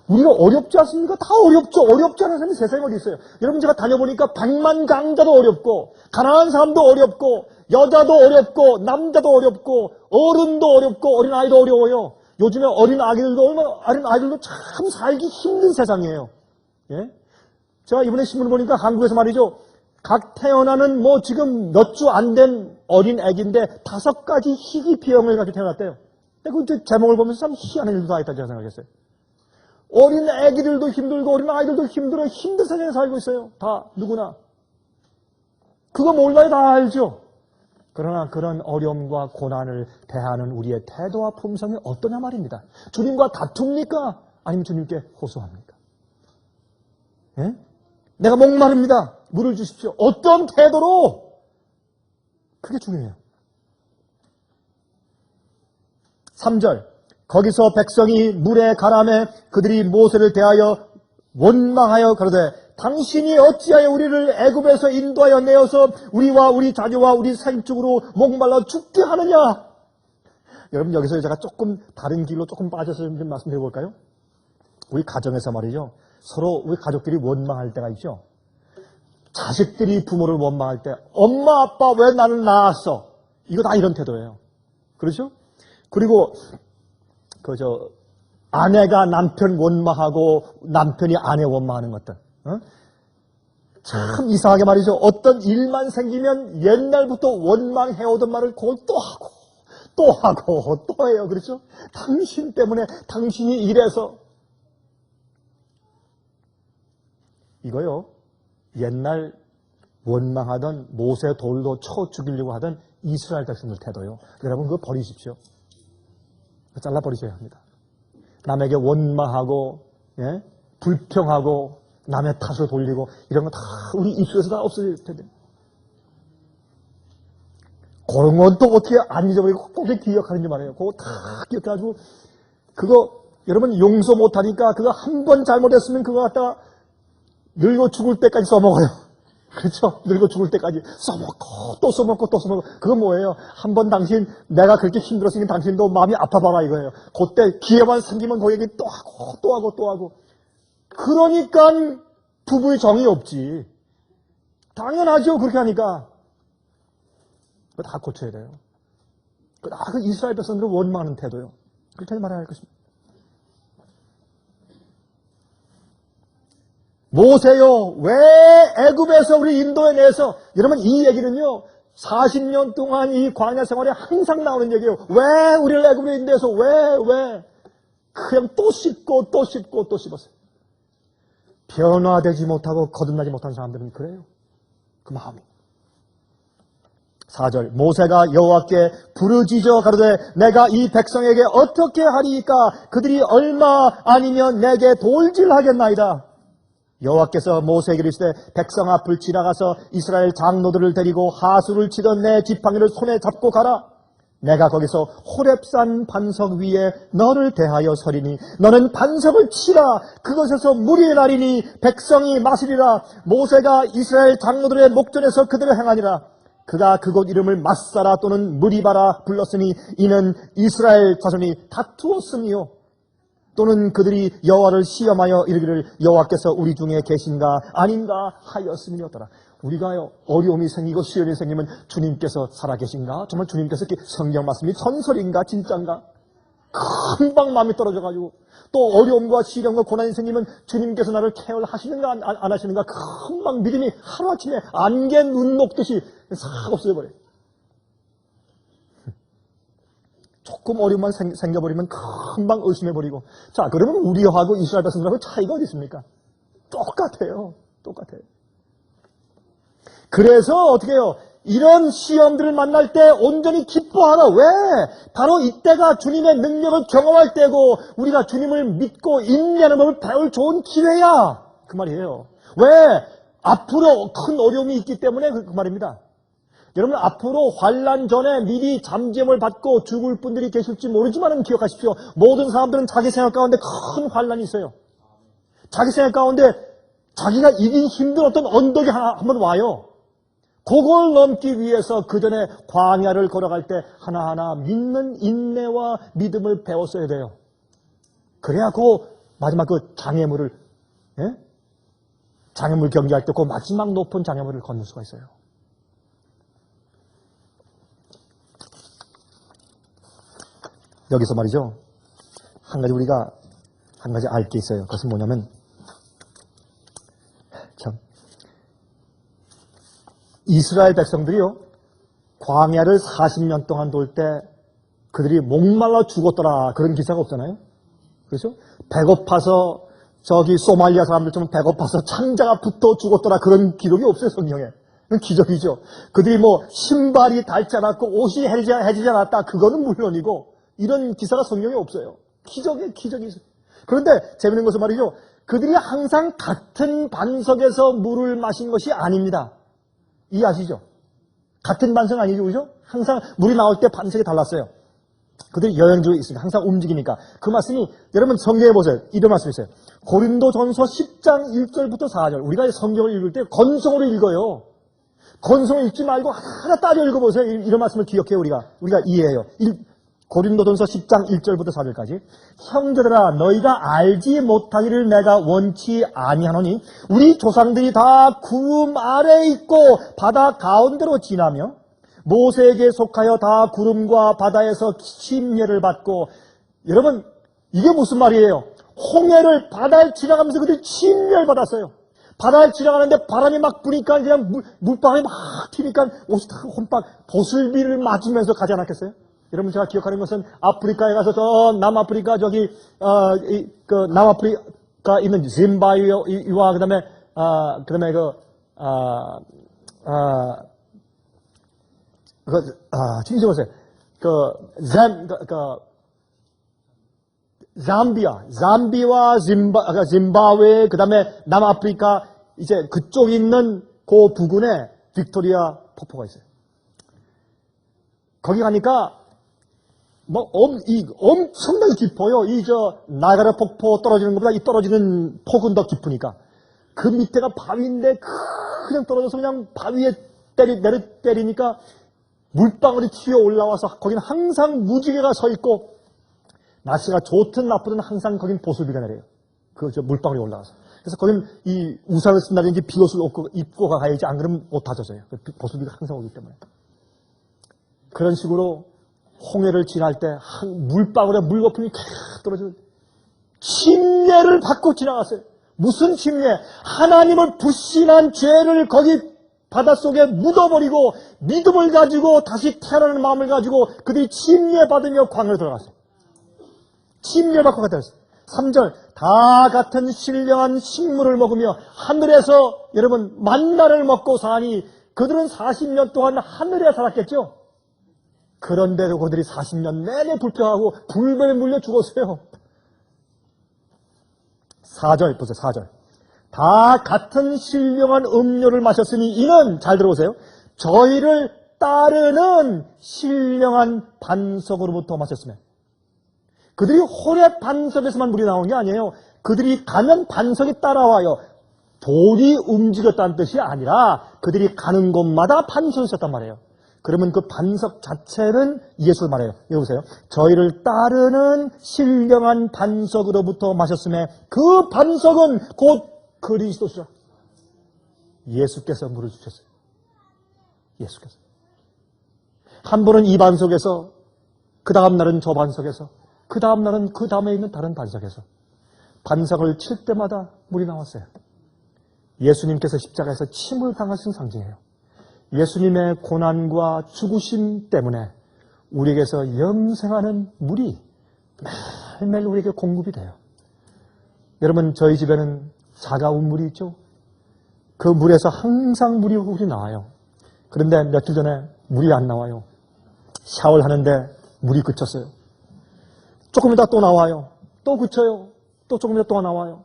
우리가 어렵지 않습니까? 다 어렵죠. 어렵지 않은 사람이 세상에 어디 있어요. 여러분 제가 다녀보니까 백만강자도 어렵고 가난한 사람도 어렵고 여자도 어렵고 남자도 어렵고 어른도 어렵고 어린아이도 어려워요. 요즘에 어린아이들도 참 살기 힘든 세상이에요. 예? 제가 이번에 신문을 보니까 한국에서 말이죠. 각 태어나는 지금 몇 주 안 된 어린 애기인데 5가지 희귀병을 가지고 태어났대요. 근데 그 제목을 보면서 참 희한한 일도 다 있다고 생각했어요. 어린 애기들도 힘들고 어린 아이들도 힘들어요. 힘든 세상에 살고 있어요. 다 누구나. 그거 몰라요. 다 알죠. 그러나 그런 어려움과 고난을 대하는 우리의 태도와 품성이 어떠냐 말입니다. 주님과 다툽니까? 아니면 주님께 호소합니까? 예? 내가 목마릅니다. 물을 주십시오. 어떤 태도로? 그게 중요해요. 3절 거기서 백성이 물에 가라매 그들이 모세를 대하여 원망하여 가로되 당신이 어찌하여 우리를 애굽에서 인도하여 내어서 우리와 우리 자녀와 우리 생축으로 목말라 죽게 하느냐. 여러분 여기서 제가 조금 다른 길로 조금 빠져서 좀 말씀드려 볼까요? 우리 가정에서 말이죠. 서로 우리 가족끼리 원망할 때가 있죠. 자식들이 부모를 원망할 때 엄마 아빠 왜 나를 낳았어? 이거 다 이런 태도예요. 그렇죠? 그리고 아내가 남편 원망하고 남편이 아내 원망하는 것들. 참 이상하게 말이죠. 어떤 일만 생기면 옛날부터 원망해오던 말을 그걸 또 하고 또 하고 또 해요. 그렇죠? 당신 때문에 당신이 이래서 이거요. 옛날 원망하던 모세 돌로 쳐 죽이려고 하던 이스라엘 백성들 태도요. 여러분 그거 버리십시오. 잘라버리셔야 합니다. 남에게 원망하고 불평하고 남의 탓을 돌리고 이런 거 다 우리 입술에서 다 없어질 텐데. 그런 건 또 어떻게 안 잊어버리고 꼭 기억하는지 말이에요. 그거 다 기억해가지고 그거 여러분 용서 못하니까 그거 한 번 잘못했으면 그거 갖다가 늙어 죽을 때까지 써먹어요. 그렇죠? 늙어 죽을 때까지 써먹고 또 써먹고 또 써먹고. 그거 뭐예요? 한 번 당신 내가 그렇게 힘들었으니까 당신도 마음이 아파봐라 이거예요. 그때 기회만 생기면 거기 또 하고 또 하고 또 하고. 그러니까 부부의 정이 없지. 당연하죠. 그렇게 하니까. 그거 다 고쳐야 돼요. 그 이스라엘 백성들을 원망하는 태도요. 그렇게 말해야 할 것입니다. 모세요, 왜 애굽에서 우리 인도에 내서, 여러분 이 얘기는요, 40년 동안 이 광야 생활에 항상 나오는 얘기예요. 왜 우리를 애굽에 인도에서 왜? 그냥 또 씹고 또 씹고 또 씹었어요. 변화되지 못하고 거듭나지 못한 사람들은 그래요. 그 마음이. 4절 모세가 여호와께 부르짖어 가로되 내가 이 백성에게 어떻게 하리이까 그들이 얼마 아니면 내게 돌질하겠나이다. 여호와께서 모세에게 이르시되 백성 앞을 지나가서 이스라엘 장로들을 데리고 하수를 치던 내 지팡이를 손에 잡고 가라. 내가 거기서 호렙산 반석 위에 너를 대하여 서리니 너는 반석을 치라. 그것에서 물이 나리니 백성이 마시리라. 모세가 이스라엘 장로들의 목전에서 그들을 행하니라. 그가 그곳 이름을 마사라 또는 무리바라 불렀으니 이는 이스라엘 자손이 다투었음이요. 또는 그들이 여호와를 시험하여 이르기를 여호와께서 우리 중에 계신가 아닌가 하였음이었더라. 우리가요 어려움이 생기고 시련이 생기면 주님께서 살아계신가? 정말 주님께서 성경 말씀이 전설인가 진짜인가? 금방 마음이 떨어져가지고 또 어려움과 시련과 고난이 생기면 주님께서 나를 케어하시는가 안 하시는가? 금방 믿음이 하루아침에 안개 눈 녹듯이 싹 없어져버려요. 조금 어려움만 생겨버리면 금방 의심해버리고. 자, 그러면 우리하고 이스라엘 백성들하고 차이가 어디 있습니까? 똑같아요. 그래서 어떻게 해요? 이런 시험들을 만날 때 온전히 기뻐하라. 왜? 바로 이때가 주님의 능력을 경험할 때고 우리가 주님을 믿고 인내하는 법을 배울 좋은 기회야. 그 말이에요. 왜? 앞으로 큰 어려움이 있기 때문에 그 말입니다. 여러분 앞으로 환난 전에 미리 잠재움을 받고 죽을 분들이 계실지 모르지만 기억하십시오. 모든 사람들은 자기 생각 가운데 큰 환난이 있어요. 자기 생각 가운데 자기가 이긴 힘든 어떤 언덕이 한번 와요. 그걸 넘기 위해서 그 전에 광야를 걸어갈 때 하나하나 믿는 인내와 믿음을 배웠어야 돼요. 그래야 그 마지막 그 장애물을 장애물 경기할 때 그 마지막 높은 장애물을 건널 수가 있어요. 여기서 말이죠. 우리가 한 가지 알 게 있어요. 그것은 뭐냐면, 이스라엘 백성들이요, 광야를 40년 동안 돌 때 그들이 목말라 죽었더라. 그런 기사가 없잖아요. 그렇죠? 배고파서 저기 소말리아 사람들처럼 배고파서 창자가 붙어 죽었더라. 그런 기록이 없어요, 성경에. 그건 기적이죠. 그들이 신발이 닳지 않았고 옷이 해지지 않았다. 그거는 물론이고, 이런 기사가 성경에 없어요. 기적이 있어요. 그런데 재밌는 것은 말이죠. 그들이 항상 같은 반석에서 물을 마신 것이 아닙니다. 이해하시죠? 같은 반석 아니죠, 그죠? 항상 물이 나올 때 반석이 달랐어요. 그들이 여행 중에 있으니까 항상 움직이니까. 그 말씀이 여러분 성경에 보세요. 이런 말씀이 있어요. 고린도전서 10장 1절부터 4절. 우리가 성경을 읽을 때 건성으로 읽어요. 건성을 읽지 말고 하나 따져 읽어보세요. 이런 말씀을 기억해요. 우리가 이해해요. 고린도전서 10장 1절부터 4절까지 형제들아 너희가 알지 못하기를 내가 원치 아니하노니 우리 조상들이 다 구름 아래에 있고 바다 가운데로 지나며 모세에게 속하여 다 구름과 바다에서 침례를 받고 여러분 이게 무슨 말이에요? 홍해를 바다를 지나가면서 그들이 침례를 받았어요. 바다를 지나가는데 바람이 막 부니까 그냥 물방울이 막 튀니까 옷이 다 혼박 보슬비를 맞으면서 가지 않았겠어요? 여러분 제가 기억하는 것은 아프리카에 가서 저 남아프리카 저기 남아프리카 있는 짐바브웨와 그다음에 진짜 보세요. 잠비와 짐바브웨 그다음에 남아프리카 이제 그쪽에 있는 그 부근에 빅토리아 폭포가 있어요. 거기 가니까 엄청나게 깊어요. 나이아가라 폭포 떨어지는 것보다 이 떨어지는 폭은 더 깊으니까. 그 밑에가 바위인데 그냥 떨어져서 그냥 바위에 때리니까 물방울이 튀어 올라와서 거기는 항상 무지개가 서 있고 날씨가 좋든 나쁘든 항상 거긴 보슬비가 내려요. 물방울이 올라와서. 그래서 거긴 이 우산을 쓴다든지 비옷을 입고 가야지 안 그러면 옷 다 젖어요. 보슬비가 항상 오기 때문에. 그런 식으로 홍해를 지날 때 물방울에 물거품이 캬 떨어지는 침례를 받고 지나갔어요. 무슨 침례? 하나님을 불신한 죄를 거기 바닷속에 묻어버리고 믿음을 가지고 다시 태어나는 마음을 가지고 그들이 침례 받으며 광야로 들어갔어요. 침례 받고 갔어요. 3절 다 같은 신령한 식물을 먹으며 하늘에서 여러분 만나를 먹고 사니 그들은 40년 동안 하늘에 살았겠죠. 그런데도 그들이 40년 내내 불평하고 불뱀에 물려 죽었어요. 4절 보세요. 4절 다 같은 신령한 음료를 마셨으니 이는 잘 들어보세요. 저희를 따르는 신령한 반석으로부터 마셨으며 그들이 호렙 반석에서만 물이 나온 게 아니에요. 그들이 가면 반석이 따라와요. 돌이 움직였다는 뜻이 아니라 그들이 가는 곳마다 반석이 있었단 말이에요. 그러면 그 반석 자체는 예수를 말해요. 여기 보세요. 저희를 따르는 신령한 반석으로부터 마셨음에 그 반석은 곧 그리스도시라. 예수께서 물을 주셨어요. 예수께서. 한 번은 이 반석에서 그 다음 날은 저 반석에서 그 다음 날은 그 다음에 있는 다른 반석에서 반석을 칠 때마다 물이 나왔어요. 예수님께서 십자가에서 침을 당하신 상징이에요. 예수님의 고난과 죽으심 때문에 우리에게서 영생하는 물이 매일매일 우리에게 공급이 돼요. 여러분 저희 집에는 차가운 물이 있죠. 그 물에서 항상 물이 나와요. 그런데 며칠 전에 물이 안 나와요. 샤워를 하는데 물이 그쳤어요. 조금 이따 또 나와요. 또 그쳐요. 또 조금 이따 또 나와요.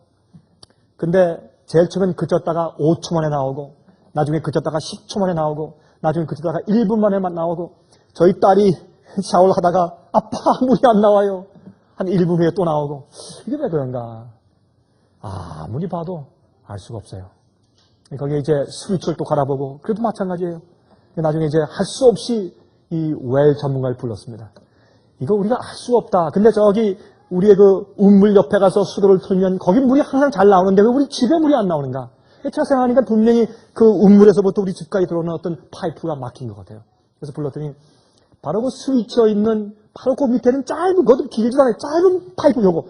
근데 제일 처음엔 그쳤다가 5초 만에 나오고 나중에 그쳤다가 10초 만에 나오고 나중에 그쳤다가 1분 만에만 나오고 저희 딸이 샤워를 하다가 아빠 물이 안 나와요. 한 1분 후에 또 나오고 이게 왜 그런가? 아무리 봐도 알 수가 없어요. 거기에 이제 스위치를 또 갈아보고 그래도 마찬가지예요. 나중에 이제 할 수 없이 이 웰 전문가를 불렀습니다. 이거 우리가 알 수 없다. 근데 저기 우리의 그 운물 옆에 가서 수도를 틀면 거기 물이 항상 잘 나오는데 왜 우리 집에 물이 안 나오는가? 제가 생각하니까 분명히 그 운물에서부터 우리 집까지 들어오는 어떤 파이프가 막힌 것 같아요. 그래서 불렀더니 바로 그 스위치어 있는 바로 그 밑에는 짧은 그것도 길지도 않아요. 짧은 파이프 요거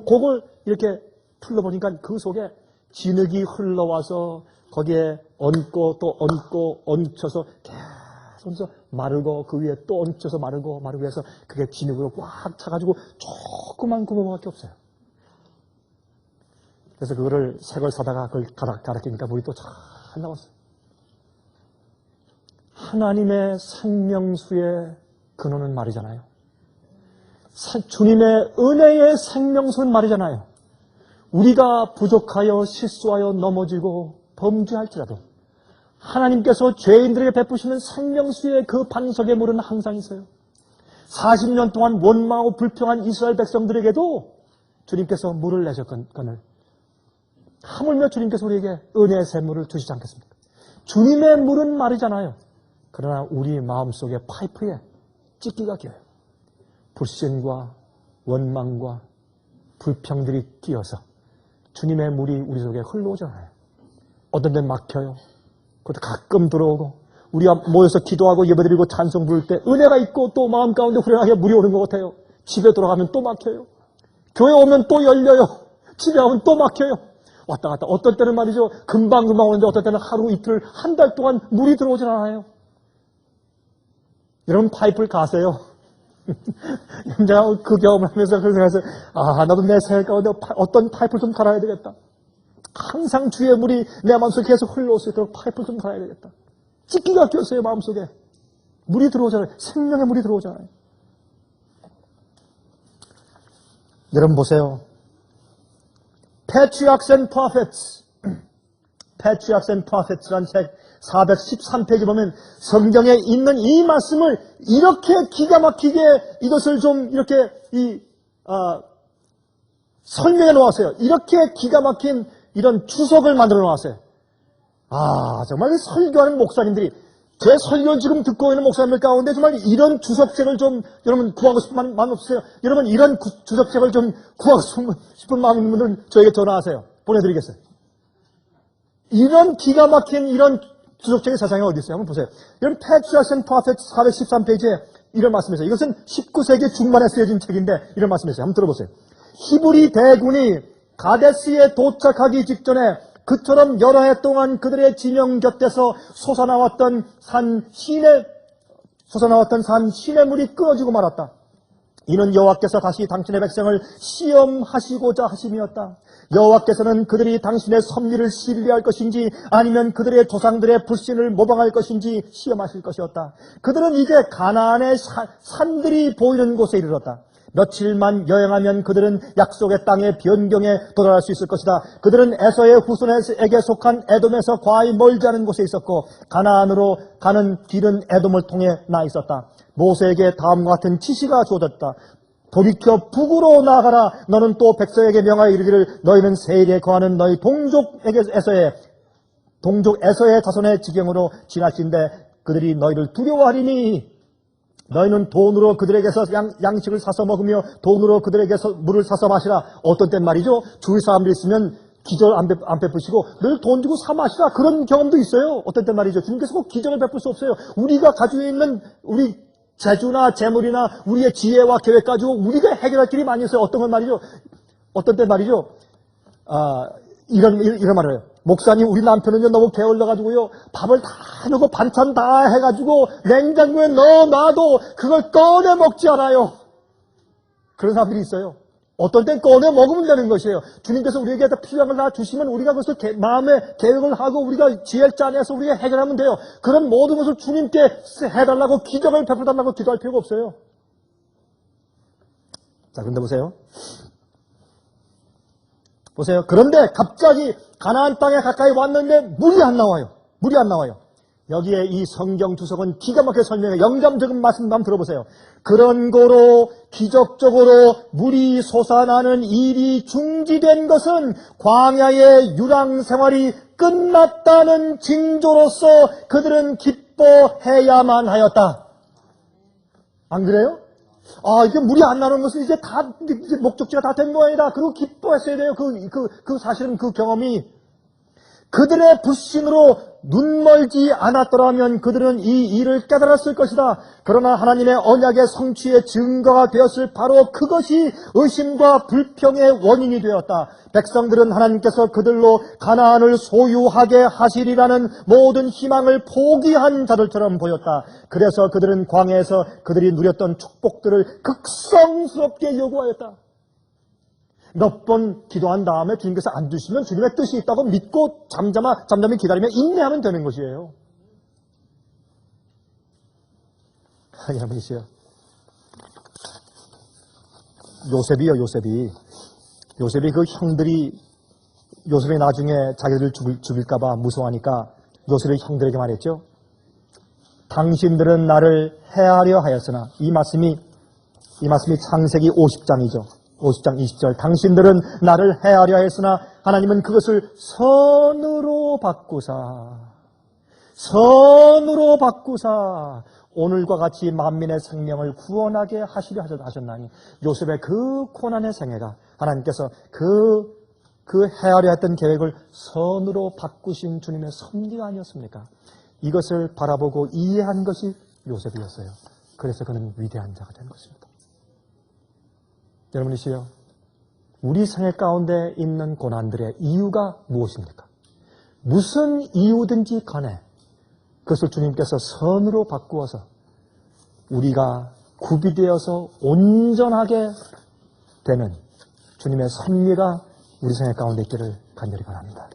그걸 이렇게 틀어보니까 그 속에 진흙이 흘러와서 거기에 얹고 또 얹고 얹혀서 계속 마르고 그 위에 또 얹혀서 마르고 해서 그게 진흙으로 꽉 차가지고 조그만 구멍밖에 없어요. 그래서 그거를 새 걸 사다가 그걸 갈아 끼니까 물이 또 잘 나왔어요. 하나님의 생명수의 근원은 말이잖아요. 주님의 은혜의 생명수는 말이잖아요. 우리가 부족하여 실수하여 넘어지고 범죄할지라도 하나님께서 죄인들에게 베푸시는 생명수의 그 반석의 물은 항상 있어요. 40년 동안 원망하고 불평한 이스라엘 백성들에게도 주님께서 물을 내셨거늘 하물며 주님께서 우리에게 은혜의 샘물을 주시지 않겠습니까? 주님의 물은 마르잖아요. 그러나 우리 마음속의 파이프에 찢기가 껴요. 불신과 원망과 불평들이 끼어서 주님의 물이 우리 속에 흘러오잖아요. 어떤 데는 막혀요. 그것도 가끔 들어오고, 우리가 모여서 기도하고 예배드리고 찬송 부를 때 은혜가 있고 또 마음 가운데 후련하게 물이 오는 것 같아요. 집에 돌아가면 또 막혀요. 교회 오면 또 열려요. 집에 오면 또 막혀요. 왔다 갔다. 어떨 때는 말이죠, 금방금방 오는데 어떨 때는 하루 이틀 한 달 동안 물이 들어오질 않아요. 여러분, 파이프를 가세요. 제가 그 경험을 하면서 그런 생각해서, 나도 내 생활 가운데 어떤 파이프를 좀 갈아야 되겠다. 항상 주의 물이 내 마음속에 계속 흘러올 수 있도록 파이프를 좀 갈아야 되겠다. 찢기가 꼈어요, 마음속에. 물이 들어오잖아요. 생명의 물이 들어오잖아요. 여러분 보세요. Patriarchs and Prophets, Patriarchs and Prophets라는 책 413페이지 보면 성경에 있는 이 말씀을 이렇게 기가 막히게 이것을 좀 이렇게 설명해 놓았어요. 이렇게 기가 막힌 이런 주석을 만들어 놓았어요. 정말 설교하는 목사님들이, 제 설교 지금 듣고 있는 목사님들 가운데 정말 이런 주석책을 좀 여러분 구하고 싶은 마음 없으세요? 여러분 이런 주석책을 좀 구하고 싶은 마음 있는 분들은 저에게 전화하세요. 보내드리겠어요. 이런 기가 막힌 이런 주석책이 세상에 어디 있어요? 한번 보세요. 여러분, Patriarchs and Prophets 413페이지에 이런 말씀이세요. 이것은 19세기 중반에 쓰여진 책인데 이런 말씀이세요. 한번 들어보세요. 히브리 대군이 가데스에 도착하기 직전에 그처럼 여러 해 동안 그들의 진영 곁에서 솟아나왔던 산 시냇물이 끊어지고 말았다. 이는 여호와께서 다시 당신의 백성을 시험하시고자 하심이었다. 여호와께서는 그들이 당신의 섭리를 신뢰할 것인지 아니면 그들의 조상들의 불신을 모방할 것인지 시험하실 것이었다. 그들은 이제 가나안의 산들이 보이는 곳에 이르렀다. 며칠만 여행하면 그들은 약속의 땅의 변경에 도달할 수 있을 것이다. 그들은 에서의 후손에게 속한 에돔에서 과히 멀지 않은 곳에 있었고 가나안으로 가는 길은 에돔을 통해 나 있었다. 모세에게 다음과 같은 지시가 주어졌다. 돌이켜 북으로 나아가라. 너는 또 백성에게 명하여 이르기를 너희는 세일에 거하는 너희 동족 에서의 자손의 지경으로 지나친데 그들이 너희를 두려워하리니 너희는 돈으로 그들에게서 양식을 사서 먹으며 돈으로 그들에게서 물을 사서 마시라. 어떤 땐 말이죠, 주위 사람들이 있으면 기절 안 베푸시고 늘 돈 주고 사 마시라. 그런 경험도 있어요. 어떤 땐 말이죠, 주님께서 꼭 기절을 베풀 수 없어요. 우리가 가지고 있는 우리 재주나 재물이나 우리의 지혜와 계획 가지고 우리가 해결할 길이 많이 있어요. 어떤 건 말이죠, 어떤 땐 말이죠, 이런 말을 해요. 목사님, 우리 남편은요 너무 게을러가지고요 밥을 다 넣고 반찬 다 해가지고 냉장고에 넣어놔도 그걸 꺼내 먹지 않아요. 그런 사람들이 있어요. 어떤 땐 꺼내 먹으면 되는 것이에요. 주님께서 우리에게 필요한 걸 다 주시면 우리가 그것을 마음에 계획을 하고 우리가 지혜를 짜내서 우리가 해결하면 돼요. 그런 모든 것을 주님께 해달라고 기적을 베풀달라고 기도할 필요가 없어요. 자, 그런데 보세요. 그런데 갑자기 가나안 땅에 가까이 왔는데 물이 안 나와요. 여기에 이 성경 주석은 기가 막히게 설명해. 영감적인 말씀 한번 들어보세요. 그런 거로 기적적으로 물이 솟아나는 일이 중지된 것은 광야의 유랑 생활이 끝났다는 징조로서 그들은 기뻐해야만 하였다. 안 그래요? 이게 물이 안 나오는 것은 이제 목적지가 다 된 모양이다. 그리고 기뻐했어야 돼요. 사실은 그 경험이 그들의 불신으로 눈멀지 않았더라면 그들은 이 일을 깨달았을 것이다. 그러나 하나님의 언약의 성취의 증거가 되었을 바로 그것이 의심과 불평의 원인이 되었다. 백성들은 하나님께서 그들로 가나안을 소유하게 하시리라는 모든 희망을 포기한 자들처럼 보였다. 그래서 그들은 광야에서 그들이 누렸던 축복들을 극성스럽게 요구하였다. 몇 번 기도한 다음에 주님께서 안 주시면 주님의 뜻이 있다고 믿고 잠잠히 기다리며 인내하면 되는 것이에요. 여러분이세요. 요셉이 그 형들이 요셉이 나중에 자기들을 죽일까봐 무서워하니까 요셉의 형들에게 말했죠. 당신들은 나를 해하려 하였으나 이 말씀이 창세기 50장이죠. 50장 20절. 당신들은 나를 해하려 했으나 하나님은 그것을 선으로 바꾸사 오늘과 같이 만민의 생명을 구원하게 하시려 하셨나니 요셉의 그 고난의 생애가 하나님께서 그 헤아려 했던 계획을 선으로 바꾸신 주님의 섭리가 아니었습니까? 이것을 바라보고 이해한 것이 요셉이었어요. 그래서 그는 위대한 자가 된 것입니다. 여러분이시여, 우리 생애 가운데 있는 고난들의 이유가 무엇입니까? 무슨 이유든지 간에 그것을 주님께서 선으로 바꾸어서 우리가 구비되어서 온전하게 되는 주님의 섭리가 우리 생애 가운데 있기를 간절히 바랍니다.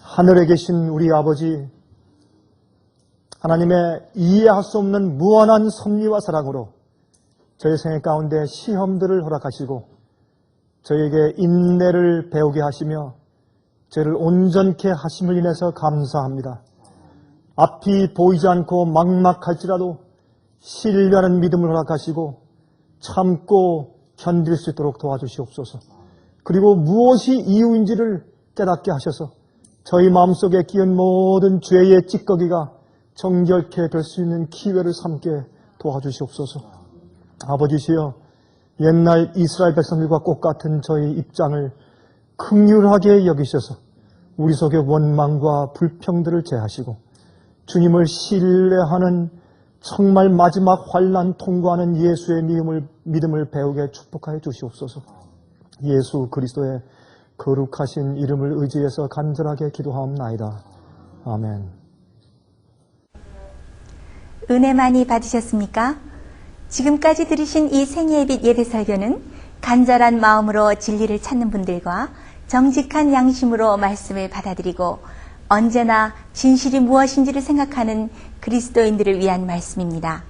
하늘에 계신 우리 아버지, 하나님의 이해할 수 없는 무한한 섭리와 사랑으로 저희 생애 가운데 시험들을 허락하시고 저희에게 인내를 배우게 하시며 저희를 온전케 하심을 인해서 감사합니다. 앞이 보이지 않고 막막할지라도 신뢰하는 믿음을 허락하시고 참고 견딜 수 있도록 도와주시옵소서. 그리고 무엇이 이유인지를 깨닫게 하셔서 저희 마음속에 끼은 모든 죄의 찌꺼기가 정결케 될 수 있는 기회를 삼게 도와주시옵소서. 아버지시여, 옛날 이스라엘 백성들과 똑같은 저희 입장을 긍휼하게 여기셔서 우리 속의 원망과 불평들을 제하시고 주님을 신뢰하는 정말 마지막 환난 통과하는 예수의 믿음을 배우게 축복하여 주시옵소서. 예수 그리스도의 거룩하신 이름을 의지해서 간절하게 기도하옵나이다. 아멘. 은혜 많이 받으셨습니까? 지금까지 들으신 이 생애의 예배 설교는 간절한 마음으로 진리를 찾는 분들과 정직한 양심으로 말씀을 받아들이고 언제나 진실이 무엇인지를 생각하는 그리스도인들을 위한 말씀입니다.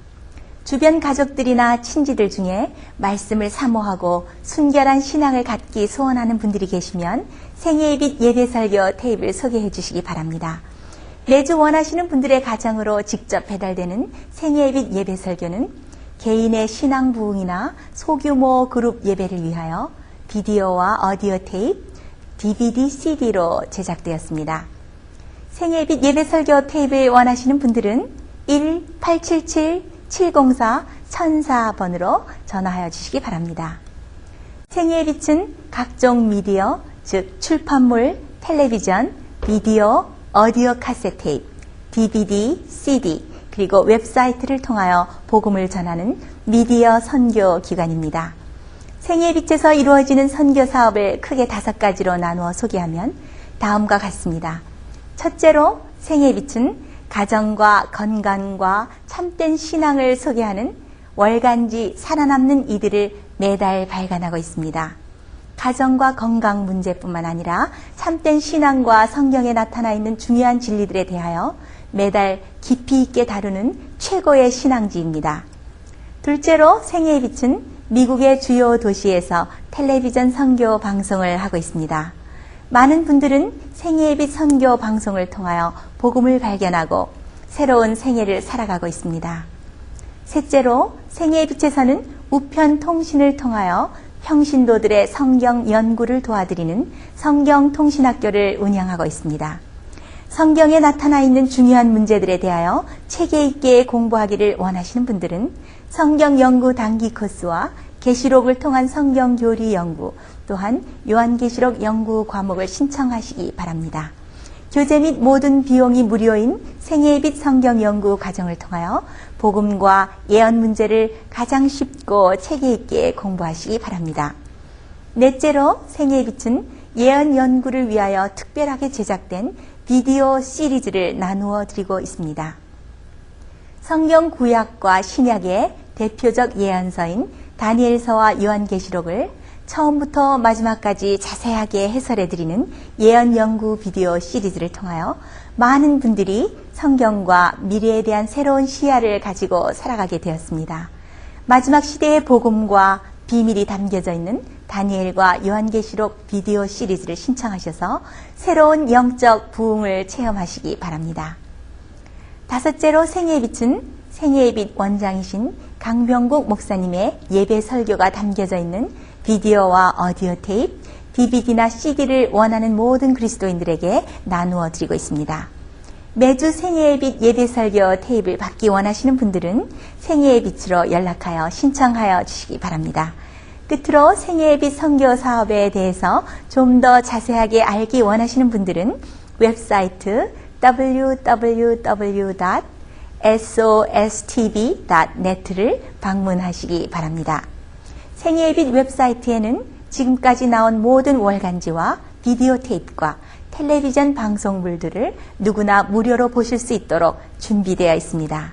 주변 가족들이나 친지들 중에 말씀을 사모하고 순결한 신앙을 갖기 소원하는 분들이 계시면 생애의 빛 예배 설교 테이프를 소개해 주시기 바랍니다. 매주 원하시는 분들의 가정으로 직접 배달되는 생애의 빛 예배 설교는 개인의 신앙 부흥이나 소규모 그룹 예배를 위하여 비디오와 오디오 테이프, DVD, CD로 제작되었습니다. 생애의 빛 예배 설교 테이프를 원하시는 분들은 1-877-704-1004번으로 전화하여 주시기 바랍니다. 생애의 빛은 각종 미디어, 즉 출판물, 텔레비전, 비디오, 오디오 카세트 테이프, DVD, CD, 그리고 웹사이트를 통하여 복음을 전하는 미디어 선교 기관입니다. 생애의 빛에서 이루어지는 선교 사업을 크게 5가지로 나누어 소개하면 다음과 같습니다. 첫째로 생애의 빛은 가정과 건강과 참된 신앙을 소개하는 월간지 살아남는 이들을 매달 발간하고 있습니다. 가정과 건강 문제뿐만 아니라 참된 신앙과 성경에 나타나 있는 중요한 진리들에 대하여 매달 깊이 있게 다루는 최고의 신앙지입니다. 둘째로 생애의 빛은 미국의 주요 도시에서 텔레비전 선교 방송을 하고 있습니다. 많은 분들은 생애의 빛 선교 방송을 통하여 복음을 발견하고 새로운 생애를 살아가고 있습니다. 셋째로 생애의 빛에서는 우편 통신을 통하여 평신도들의 성경 연구를 도와드리는 성경통신학교를 운영하고 있습니다. 성경에 나타나 있는 중요한 문제들에 대하여 체계 있게 공부하기를 원하시는 분들은 성경 연구 단기 코스와 계시록을 통한 성경 교리 연구, 또한 요한계시록 연구 과목을 신청하시기 바랍니다. 교재 및 모든 비용이 무료인 생애의 빛 성경 연구 과정을 통하여 복음과 예언 문제를 가장 쉽고 체계 있게 공부하시기 바랍니다. 넷째로 생애의 빛은 예언 연구를 위하여 특별하게 제작된 비디오 시리즈를 나누어 드리고 있습니다. 성경 구약과 신약의 대표적 예언서인 다니엘서와 요한계시록을 처음부터 마지막까지 자세하게 해설해 드리는 예언 연구 비디오 시리즈를 통하여 많은 분들이 성경과 미래에 대한 새로운 시야를 가지고 살아가게 되었습니다. 마지막 시대의 복음과 비밀이 담겨져 있는 다니엘과 요한계시록 비디오 시리즈를 신청하셔서 새로운 영적 부흥을 체험하시기 바랍니다. 다섯째로 생애의 빛은 생애의 빛 원장이신 강병국 목사님의 예배 설교가 담겨져 있는 비디오와 오디오 테이프, DVD나 CD를 원하는 모든 그리스도인들에게 나누어 드리고 있습니다. 매주 생애의 빛 예배설교 테이프를 받기 원하시는 분들은 생애의 빛으로 연락하여 신청하여 주시기 바랍니다. 끝으로 생애의 빛 선교 사업에 대해서 좀 더 자세하게 알기 원하시는 분들은 웹사이트 www.sostv.net를 방문하시기 바랍니다. 생애의 빛 웹사이트에는 지금까지 나온 모든 월간지와 비디오 테이프와 텔레비전 방송물들을 누구나 무료로 보실 수 있도록 준비되어 있습니다.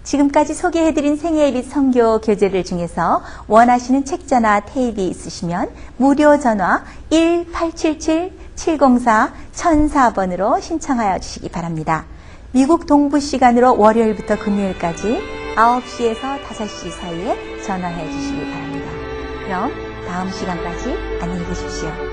지금까지 소개해드린 생애의 빛 선교 교재들 중에서 원하시는 책자나 테이프 있으시면 무료 전화 1-877-704-1004번으로 신청하여 주시기 바랍니다. 미국 동부 시간으로 월요일부터 금요일까지 9시에서 5시 사이에 전화해 주시기 바랍니다. 그럼 다음 시간까지 안녕히 계십시오.